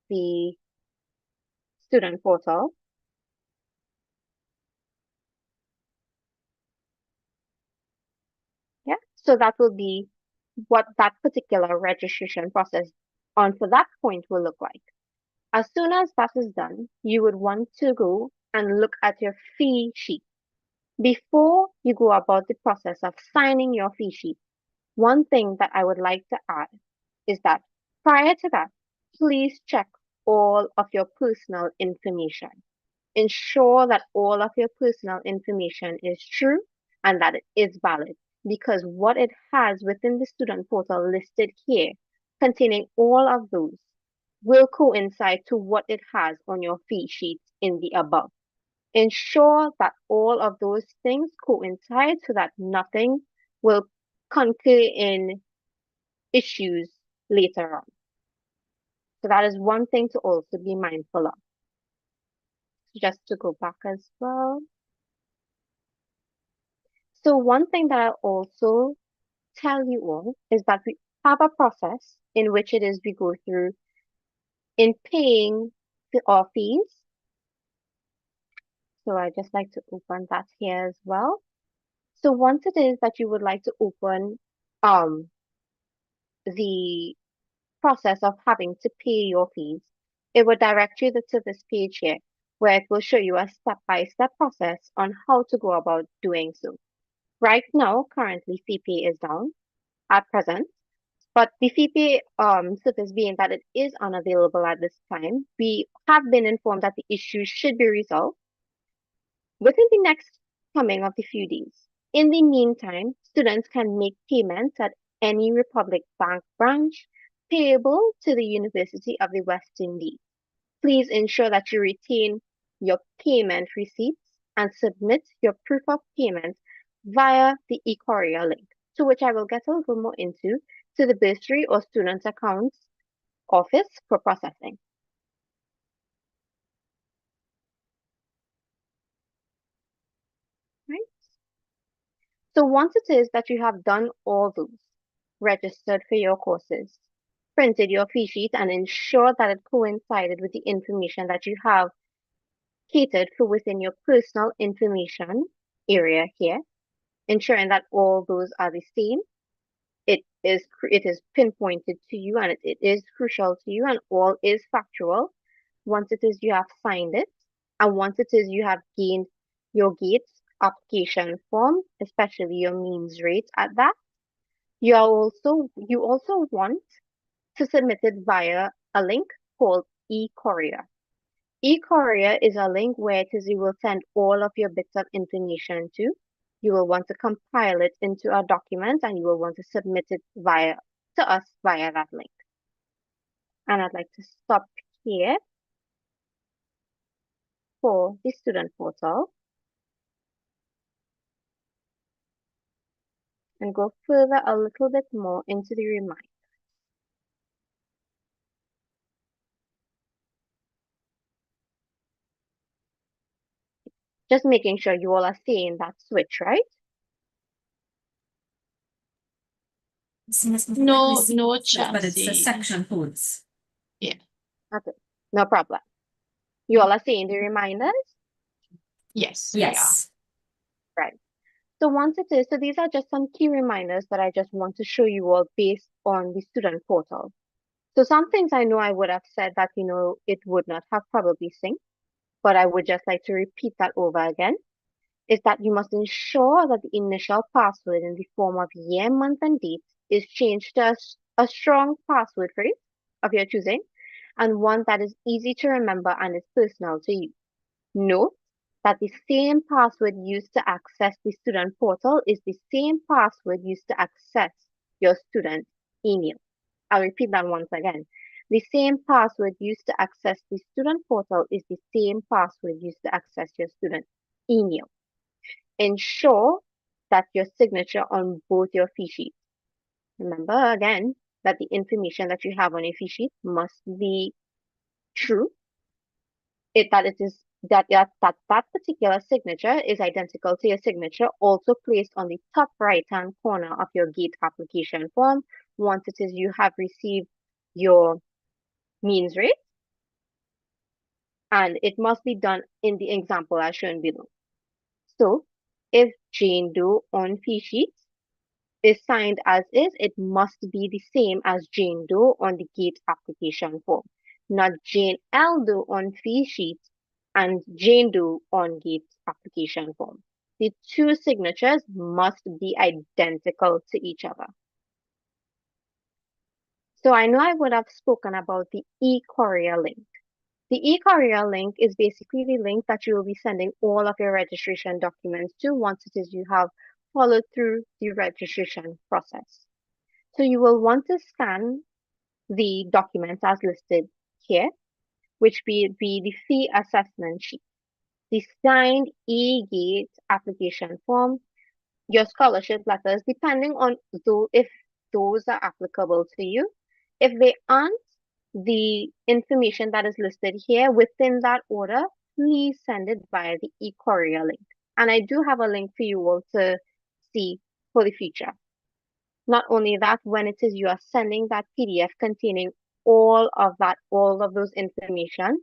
the student portal, yeah, so that will be what that particular registration process on for that point will look like. As soon as that is done, you would want to go and look at your fee sheet. Before you go about the process of signing your fee sheet, one thing that I would like to add is that prior to that, please check all of your personal information. Ensure that all of your personal information is true and that it is valid, because what it has within the student portal listed here, containing all of those, will coincide to what it has on your fee sheet in the above. Ensure that all of those things coincide so that nothing will concur in issues later on. So that is one thing to also be mindful of. Just to go back as well. So one thing that I'll also tell you all is that we have a process in which it is we go through in paying our fees. So I just like to open that here as well. So once it is that you would like to open the process of having to pay your fees, it will direct you to this page here where it will show you a step-by-step process on how to go about doing so. Right now, currently FeePay is down at present, but the FeePay service being that it is unavailable at this time, we have been informed that the issue should be resolved within the next coming of the few days. In the meantime, students can make payments at any Republic Bank branch payable to the University of the West Indies. Please ensure that you retain your payment receipts and submit your proof of payment via the eCourier link, to which I will get a little more into, to the bursary or student accounts office for processing. Right? So once it is that you have done all those, registered for your courses, printed your fee sheet, and ensured that it coincided with the information that you have catered for within your personal information area here, ensuring that all those are the same. It is pinpointed to you, and it is crucial to you, and all is factual. Once it is you have signed it, and once it is you have gained your GATE application form, especially your means rate at that, you also want to submit it via a link called eCourier. eCourier is a link where it is you will send all of your bits of information to. You will want to compile it into a document, and you will want to submit it to us via that link. And I'd like to stop here for the student portal and go further a little bit more into the reminder. Just making sure you all are seeing that switch, right? No, But it's the Chelsea. section codes. Okay, no problem. You all are seeing the reminders? Yes. Yes. So once it is, so these are just some key reminders that I just want to show you all based on the student portal. So some things I know I would have said that, it would not have probably synced, but I would just like to repeat that over again, is that you must ensure that the initial password in the form of year, month, and date is changed to a strong password phrase of your choosing, and one that is easy to remember and is personal to you. Note that the same password used to access the student portal is the same password used to access your student email. I'll repeat that once again. The same password used to access the student portal is the same password used to access your student email. Ensure that your signature on both your fee sheets. Remember again that the information that you have on your fee sheet must be true. That particular signature is identical to your signature also placed on the top right-hand corner of your GATE application form once it is you have received your means rate, and it must be done in the example as shown below. So if Jane Doe on fee sheet is signed as is, it must be the same as Jane Doe on the GATE application form, not Jane L. Doe on fee sheet and Jane Doe on GATE application form. The two signatures must be identical to each other. So I know I would have spoken about the eCourier link. The eCourier link is basically the link that you will be sending all of your registration documents to once it is you have followed through the registration process. So you will want to scan the documents as listed here, which will be the fee assessment sheet, the signed e-GATE application form, your scholarship letters, depending on if those are applicable to you. If they aren't, the information that is listed here within that order, please send it via the eCourier link. And I do have a link for you all to see for the future. Not only that, when it is you are sending that PDF containing all of those information,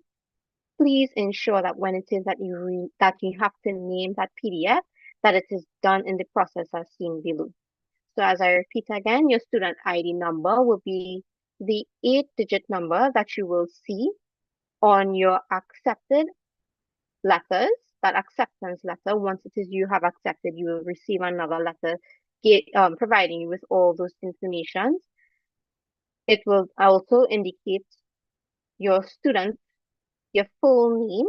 please ensure that when it is that you have to name that PDF, that it is done in the process as seen below. So as I repeat again, your student ID number will be the 8-digit number that you will see on your accepted letters, that acceptance letter. Once it is you have accepted, you will receive another letter providing you with all those information. It will also indicate your student, your full name,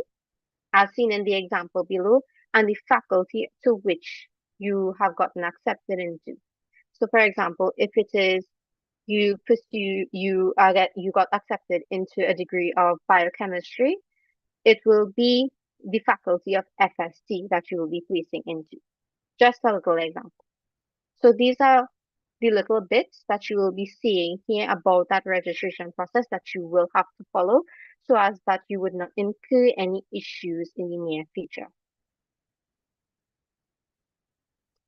as seen in the example below, and the faculty to which you have gotten accepted into. So for example, if it is you got accepted into a degree of biochemistry, it will be the faculty of FST that you will be placing into. Just a little example. So these are the little bits that you will be seeing here about that registration process that you will have to follow so as that you would not incur any issues in the near future.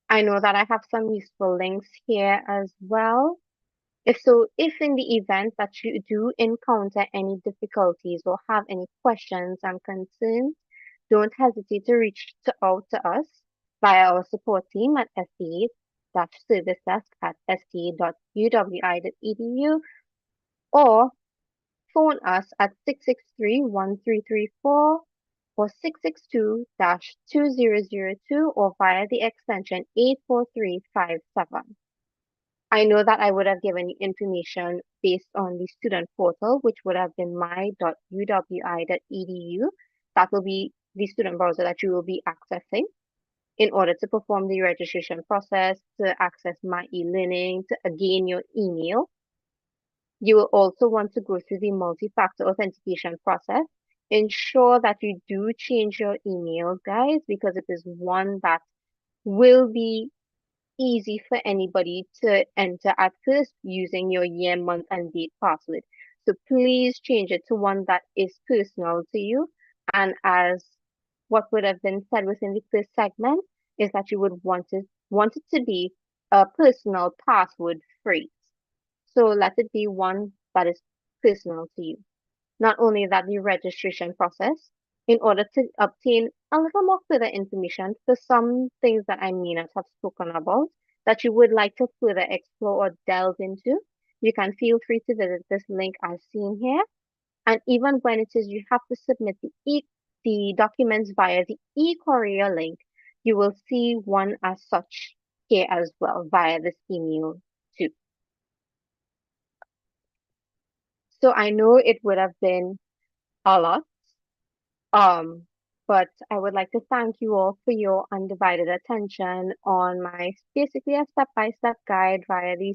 I know that I have some useful links here as well If so, if in the event that you do encounter any difficulties or have any questions and concerns, don't hesitate to out to us via our support team at sta-servicedesk@sta.uwi.edu or phone us at 663-1334 or 662-2002 or via the extension 84357. I know that I would have given you information based on the student portal, which would have been my.uwi.edu. That will be the student browser that you will be accessing in order to perform the registration process, to access my e-learning, to gain your email. You will also want to go through the multi-factor authentication process. Ensure that you do change your email, guys, because it is one that will be easy for anybody to enter at first using your year, month, and date password. So please change it to one that is personal to you. And as what would have been said within the first segment, is that you would want it to be a personal password phrase. So let it be one that is personal to you. Not only that, the registration process, in order to obtain a little more further information for some things that I may not have spoken about that you would like to further explore or delve into, you can feel free to visit this link as seen here. And even when it is you have to submit the documents via the e-courier link, you will see one as such here as well via this email too. So I know it would have been a lot, but I would like to thank you all for your undivided attention on my basically a step-by-step guide via the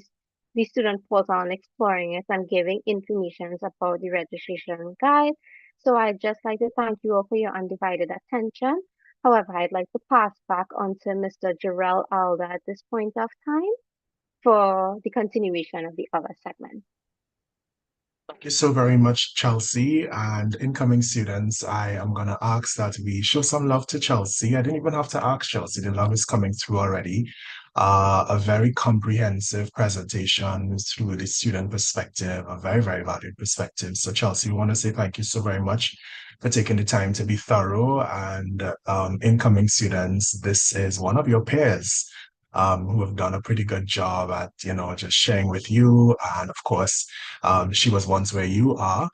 student portal on exploring it and giving information about the registration guide. So I'd just like to thank you all for your undivided attention. However, I'd like to pass back on to Mr. Jarrell Alda at this point of time for the continuation of the other segment. Thank you so very much, Chelsea. And incoming students, I am going to ask that we show some love to Chelsea. I didn't even have to ask Chelsea. The love is coming through already. A very comprehensive presentation through the student perspective, a very, very valued perspective. So Chelsea, we want to say thank you so very much for taking the time to be thorough. And incoming students, this is one of your peers who have done a pretty good job at, just sharing with you. And of course, she was once where you are,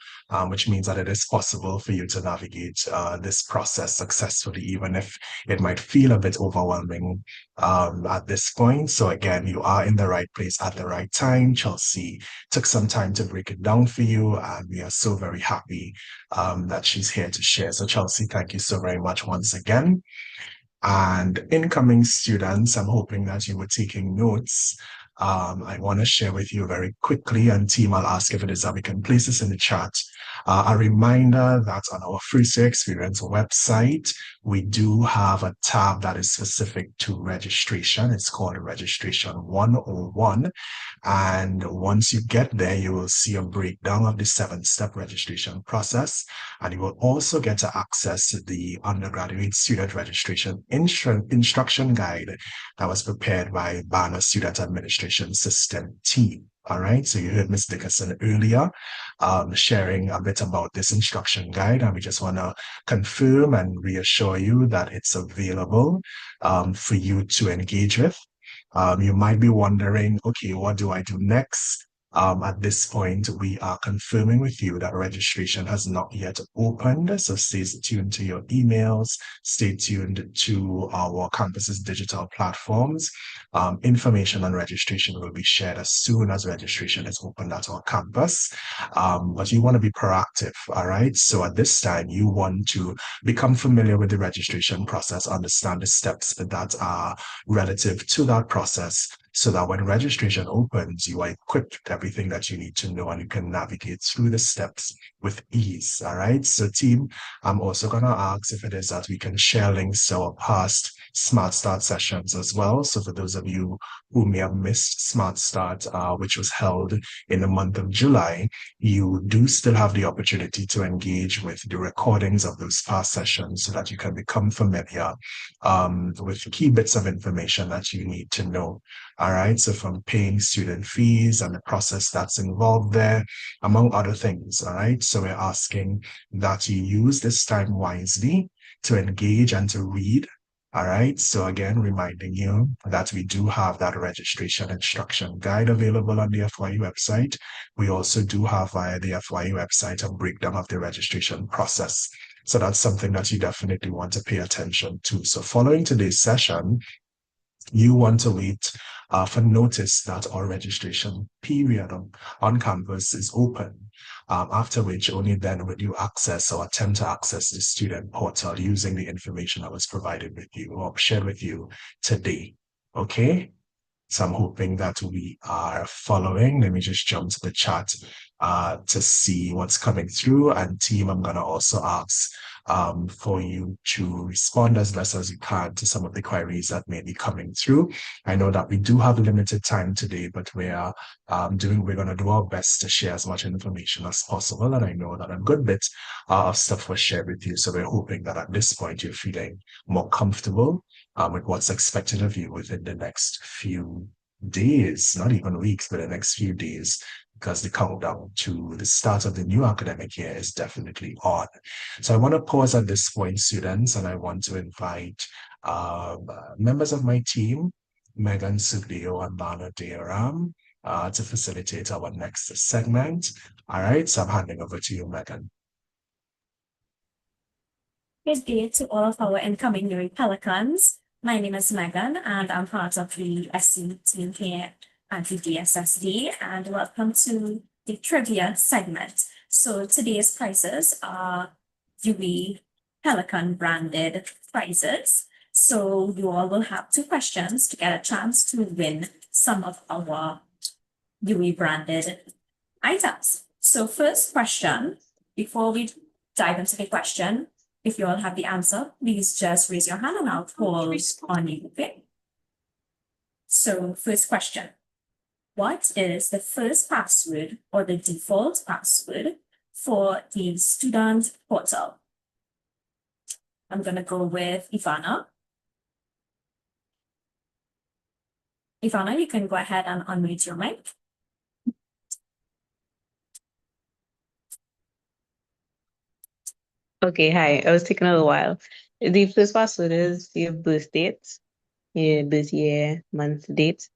which means that it is possible for you to navigate this process successfully, even if it might feel a bit overwhelming at this point. So again, you are in the right place at the right time. Chelsea took some time to break it down for you, and we are so very happy that she's here to share. So Chelsea, thank you so very much once again. And incoming students, I'm hoping that you were taking notes. I want to share with you very quickly, and team, I'll ask if it is that we can place this in the chat. A reminder that on our Free Stay Experience website, we do have a tab that is specific to registration. It's called Registration 101. And once you get there, you will see a breakdown of the 7-step registration process. And you will also get to access the undergraduate student registration instruction guide that was prepared by Banner Student Administration System team. All right, so you heard Ms. Dickerson earlier sharing a bit about this instruction guide, and we just want to confirm and reassure you that it's available for you to engage with. You might be wondering, okay, what do I do next? At this point, we are confirming with you that registration has not yet opened. So stay tuned to your emails, stay tuned to our campus's digital platforms. Information on registration will be shared as soon as registration is opened at our campus. But you want to be proactive, all right? So at this time, you want to become familiar with the registration process, understand the steps that are relative to that process, so that when registration opens, you are equipped with everything that you need to know and you can navigate through the steps with ease, all right? So team, I'm also going to ask if it is that we can share links to our past Smart Start sessions as well. So for those of you who may have missed Smart Start, which was held in the month of July, you do still have the opportunity to engage with the recordings of those past sessions so that you can become familiar with key bits of information that you need to know. All right, so from paying student fees and the process that's involved there, among other things. All right, so we're asking that you use this time wisely to engage and to read. All right, so again, reminding you that we do have that registration instruction guide available on the FYU website. We also do have via the FYU website a breakdown of the registration process. So that's something that you definitely want to pay attention to. So following today's session, you want to wait for notice that our registration period on campus is open, after which only then would you access or attempt to access the student portal using the information that was provided with you or shared with you today. Okay? So I'm hoping that we are following. Let me just jump to the chat to see what's coming through. And team, I'm going to also ask for you to respond as best as you can to some of the queries that may be coming through. I know that we do have limited time today, but we're going to do our best to share as much information as possible. And I know that a good bit of stuff was shared with you. So we're hoping that at this point you're feeling more comfortable with what's expected of you within the next few days, not even weeks, but the next few days, because the countdown to the start of the new academic year is definitely on. So I want to pause at this point, students, and I want to invite members of my team, Megan Sudio and Lana Deoram, to facilitate our next segment. All right, so I'm handing over to you, Megan. Good day to all of our incoming UWI Pelicans. My name is Megan, and I'm part of the SC team here at the DSSD, and welcome to the trivia segment. So today's prizes are UWI Pelican branded prizes. So you all will have 2 questions to get a chance to win some of our UWI branded items. So first question, before we dive into the question, if you all have the answer, please just raise your hand and I'll call on you, okay? So first question, what is the first password or the default password for the student portal? I'm gonna go with Ivana. Ivana, you can go ahead and unmute your mic. Okay, hi. I was taking a little while. The first password is your birth date, your birth year, month, date.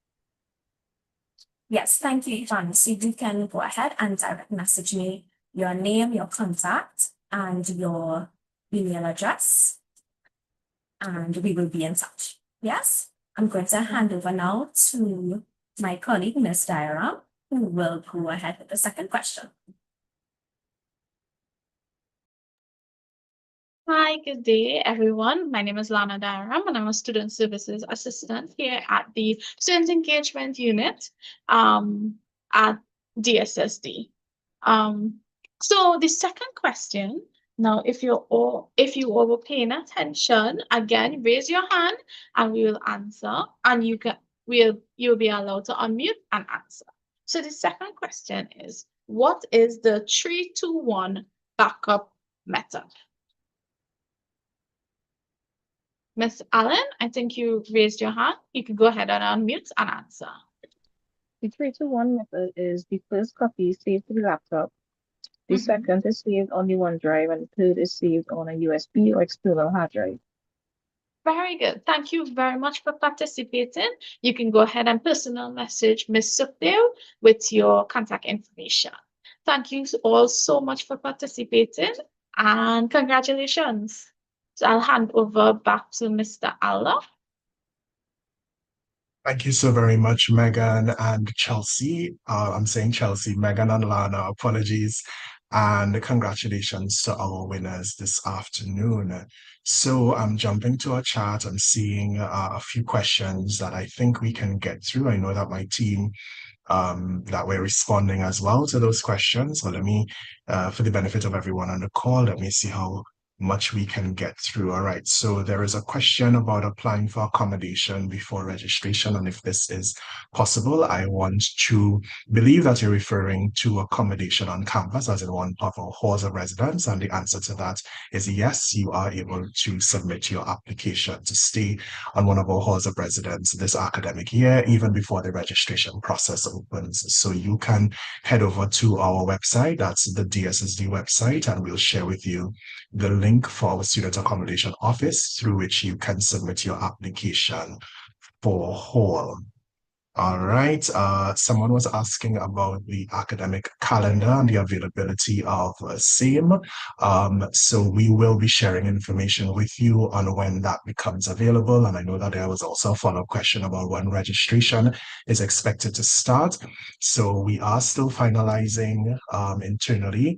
Yes, thank you, Ivana. So you can go ahead and direct message me your name, your contact, and your email address, and we will be in touch. Yes, I'm going to hand over now to my colleague, Ms. Diaram, who will go ahead with the second question. Hi, good day, everyone. My name is Lana Diaram, and I'm a Student Services Assistant here at the Student Engagement Unit at DSSD. So the second question, now if you all were paying attention, again, raise your hand and we will answer, and you'll be allowed to unmute and answer. So the second question is, what is the 3-2-1 backup method? Ms. Allen, I think you raised your hand. You can go ahead and unmute and answer. The 3-2-1 method is the first copy saved to the laptop, the second is saved on the OneDrive, and the third is saved on a USB or external hard drive. Very good. Thank you very much for participating. You can go ahead and personal message Ms. Sukhdev with your contact information. Thank you all so much for participating and congratulations. So I'll hand over back to Mr. Allah. Thank you so very much, Megan and Chelsea. I'm saying Chelsea, Megan and Lana, apologies. And congratulations to our winners this afternoon. So I'm jumping to our chat. I'm seeing a few questions that I think we can get through. I know that my team that we're responding as well to those questions. So let me, for the benefit of everyone on the call, let me see how much we can get through. All right, so there is a question about applying for accommodation before registration and if this is possible. I want to believe that you're referring to accommodation on campus, as in one of our halls of residence, and the answer to that is yes, you are able to submit your application to stay on one of our halls of residence this academic year, even before the registration process opens. So you can head over to our website, that's the DSSD website, and we'll share with you the link for our student accommodation office through which you can submit your application for hall. All right. Someone was asking about the academic calendar and the availability of same. So we will be sharing information with you on when that becomes available. And I know that there was also a follow-up question about when registration is expected to start. So we are still finalizing internally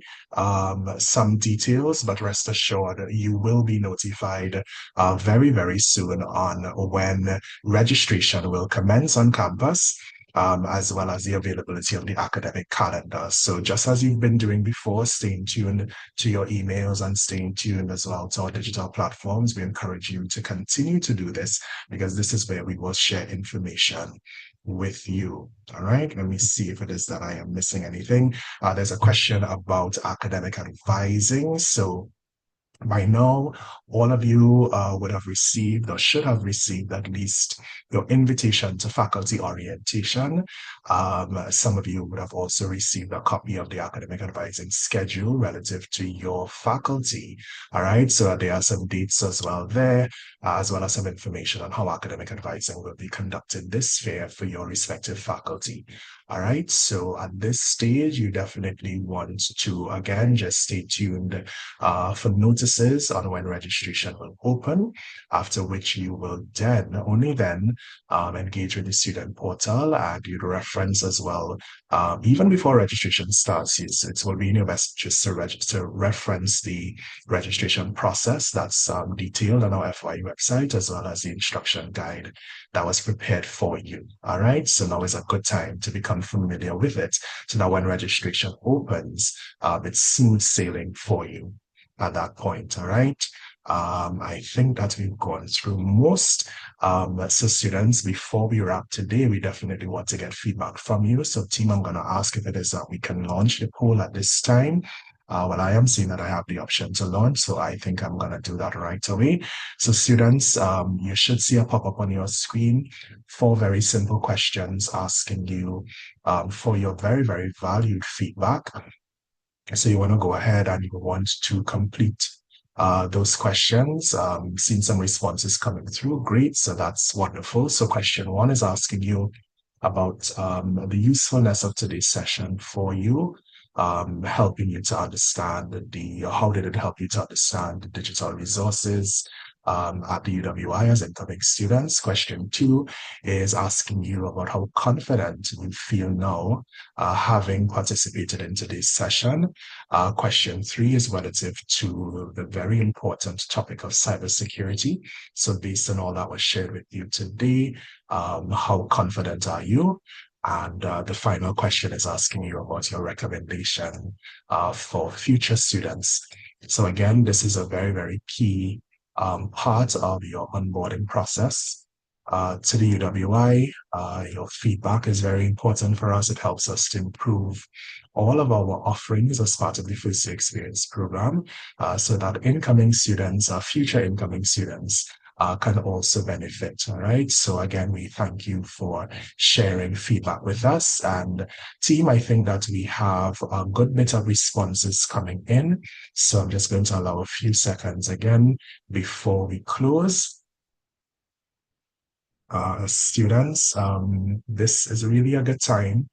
some details, but rest assured you will be notified very, very soon on when registration will commence on campus, as well as the availability of the academic calendar. So just as you've been doing before, staying tuned to your emails and staying tuned as well to our digital platforms, we encourage you to continue to do this because this is where we will share information with you. All right, let me see if it is that I am missing anything. There's a question about academic advising. So by now, all of you would have received or should have received at least your invitation to faculty orientation. Some of you would have also received a copy of the academic advising schedule relative to your faculty. All right, so there are some dates as well there, as well as some information on how academic advising will be conducted this year for your respective faculty. All right, so at this stage, you definitely want to, again, just stay tuned for notices on when registration will open, after which you will then, only then, engage with the student portal and you'd reference as well, even before registration starts, it will be in your best interest to reference the registration process that's detailed on our FYE website, as well as the instruction guide that was prepared for you. All right, so now is a good time to become familiar with it. So now when registration opens, it's smooth sailing for you at that point. All right. I think that we've gone through most. So students, before we wrap today, we definitely want to get feedback from you. So team, I'm going to ask if it is that we can launch the poll at this time. Well, I am seeing that I have the option to launch, so I think I'm going to do that right away. So students, you should see a pop-up on your screen, 4 very simple questions asking you for your very, very valued feedback. So you want to go ahead and you want to complete those questions. Seen some responses coming through. Great. So that's wonderful. So question 1 is asking you about the usefulness of today's session for you, helping you to understand how did it help you to understand the digital resources at the UWI as incoming students. Question 2 is asking you about how confident you feel now having participated in today's session. Question 3 is relative to the very important topic of cybersecurity. So based on all that was shared with you today, how confident are you? And the final question is asking you about your recommendation for future students. So again, this is a very, very key part of your onboarding process to the UWI. Your feedback is very important for us. It helps us to improve all of our offerings as part of the First Year Experience program, so that incoming students, future incoming students, can also benefit. All right. So again, we thank you for sharing feedback with us. And team, I think that we have a good bit of responses coming in. So I'm just going to allow a few seconds again before we close. Students, this is really a good time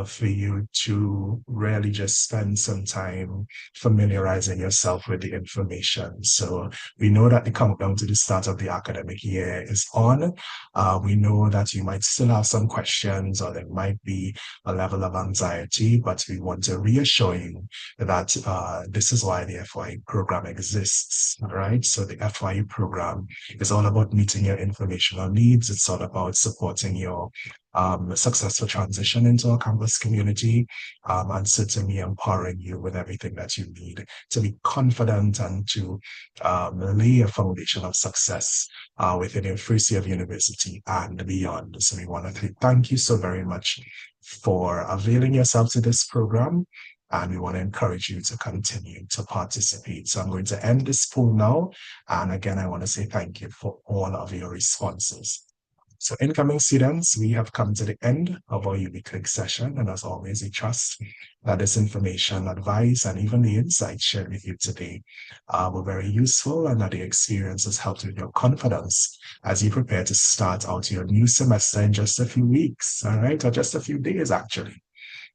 for you to really just spend some time familiarizing yourself with the information. So we know that the countdown to the start of the academic year is on. We know that you might still have some questions or there might be a level of anxiety, but we want to reassure you that this is why the FYE program exists, right? So the FYE program is all about meeting your informational needs. It's all about supporting your successful transition into our campus community, and certainly empowering you with everything that you need to be confident and to lay a foundation of success within your first year of university and beyond. So we want to thank you so very much for availing yourself to this program, and we want to encourage you to continue to participate. So I'm going to end this poll now, and again, I want to say thank you for all of your responses. So incoming students, we have come to the end of our UWI Clicks session, and as always, we trust that this information, advice, and even the insights shared with you today were very useful, and that the experience has helped with your confidence as you prepare to start out your new semester in just a few weeks, all right, or just a few days actually.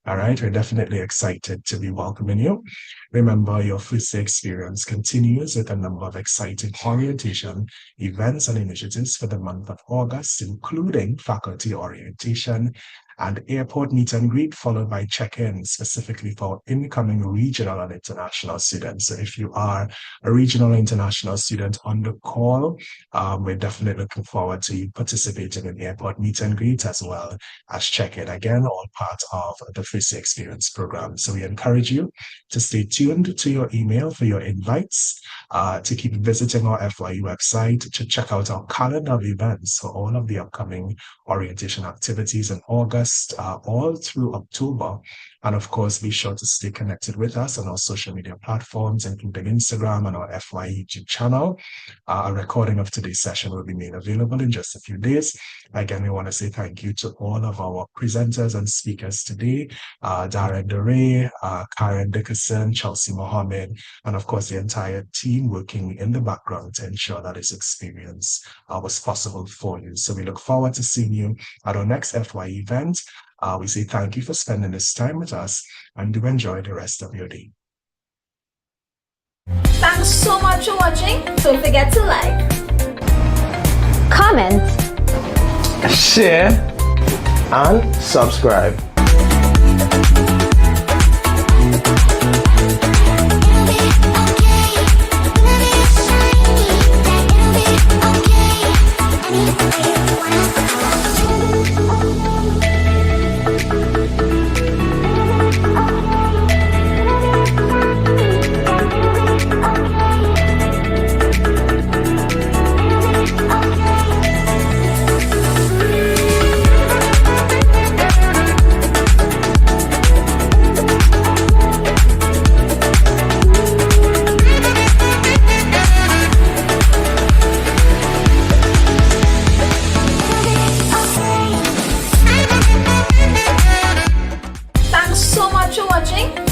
All right, we're definitely excited to be welcoming you. Remember, your first day experience continues with a number of exciting orientation events and initiatives for the month of August, including faculty orientation and airport meet and greet, followed by check-in specifically for incoming regional and international students. So if you are a regional or international student on the call, we're definitely looking forward to you participating in airport meet and greet as well as check-in. Again, all part of the First Day Experience program. So we encourage you to stay tuned to your email for your invites, to keep visiting our FYU website, to check out our calendar of events for all of the upcoming orientation activities in August, all through October. And of course, be sure to stay connected with us on our social media platforms, including Instagram and our FYE YouTube channel. A recording of today's session will be made available in just a few days. Again, we want to say thank you to all of our presenters and speakers today, Darren DeRay, Karen Dickerson, Chelsea Mohammed, and of course, the entire team working in the background to ensure that this experience was possible for you. So we look forward to seeing you at our next FYE event. We say thank you for spending this time with us, and do enjoy the rest of your day. Thanks so much for watching. Don't forget to like, comment, share, and subscribe.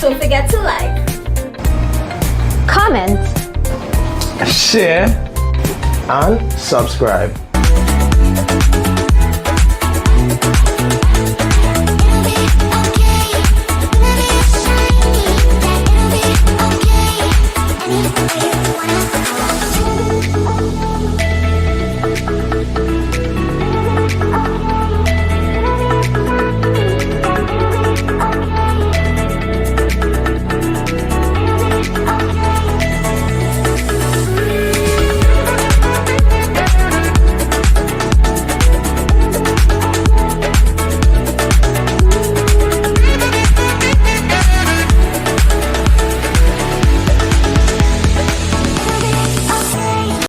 don't forget to like, comment, share, and subscribe.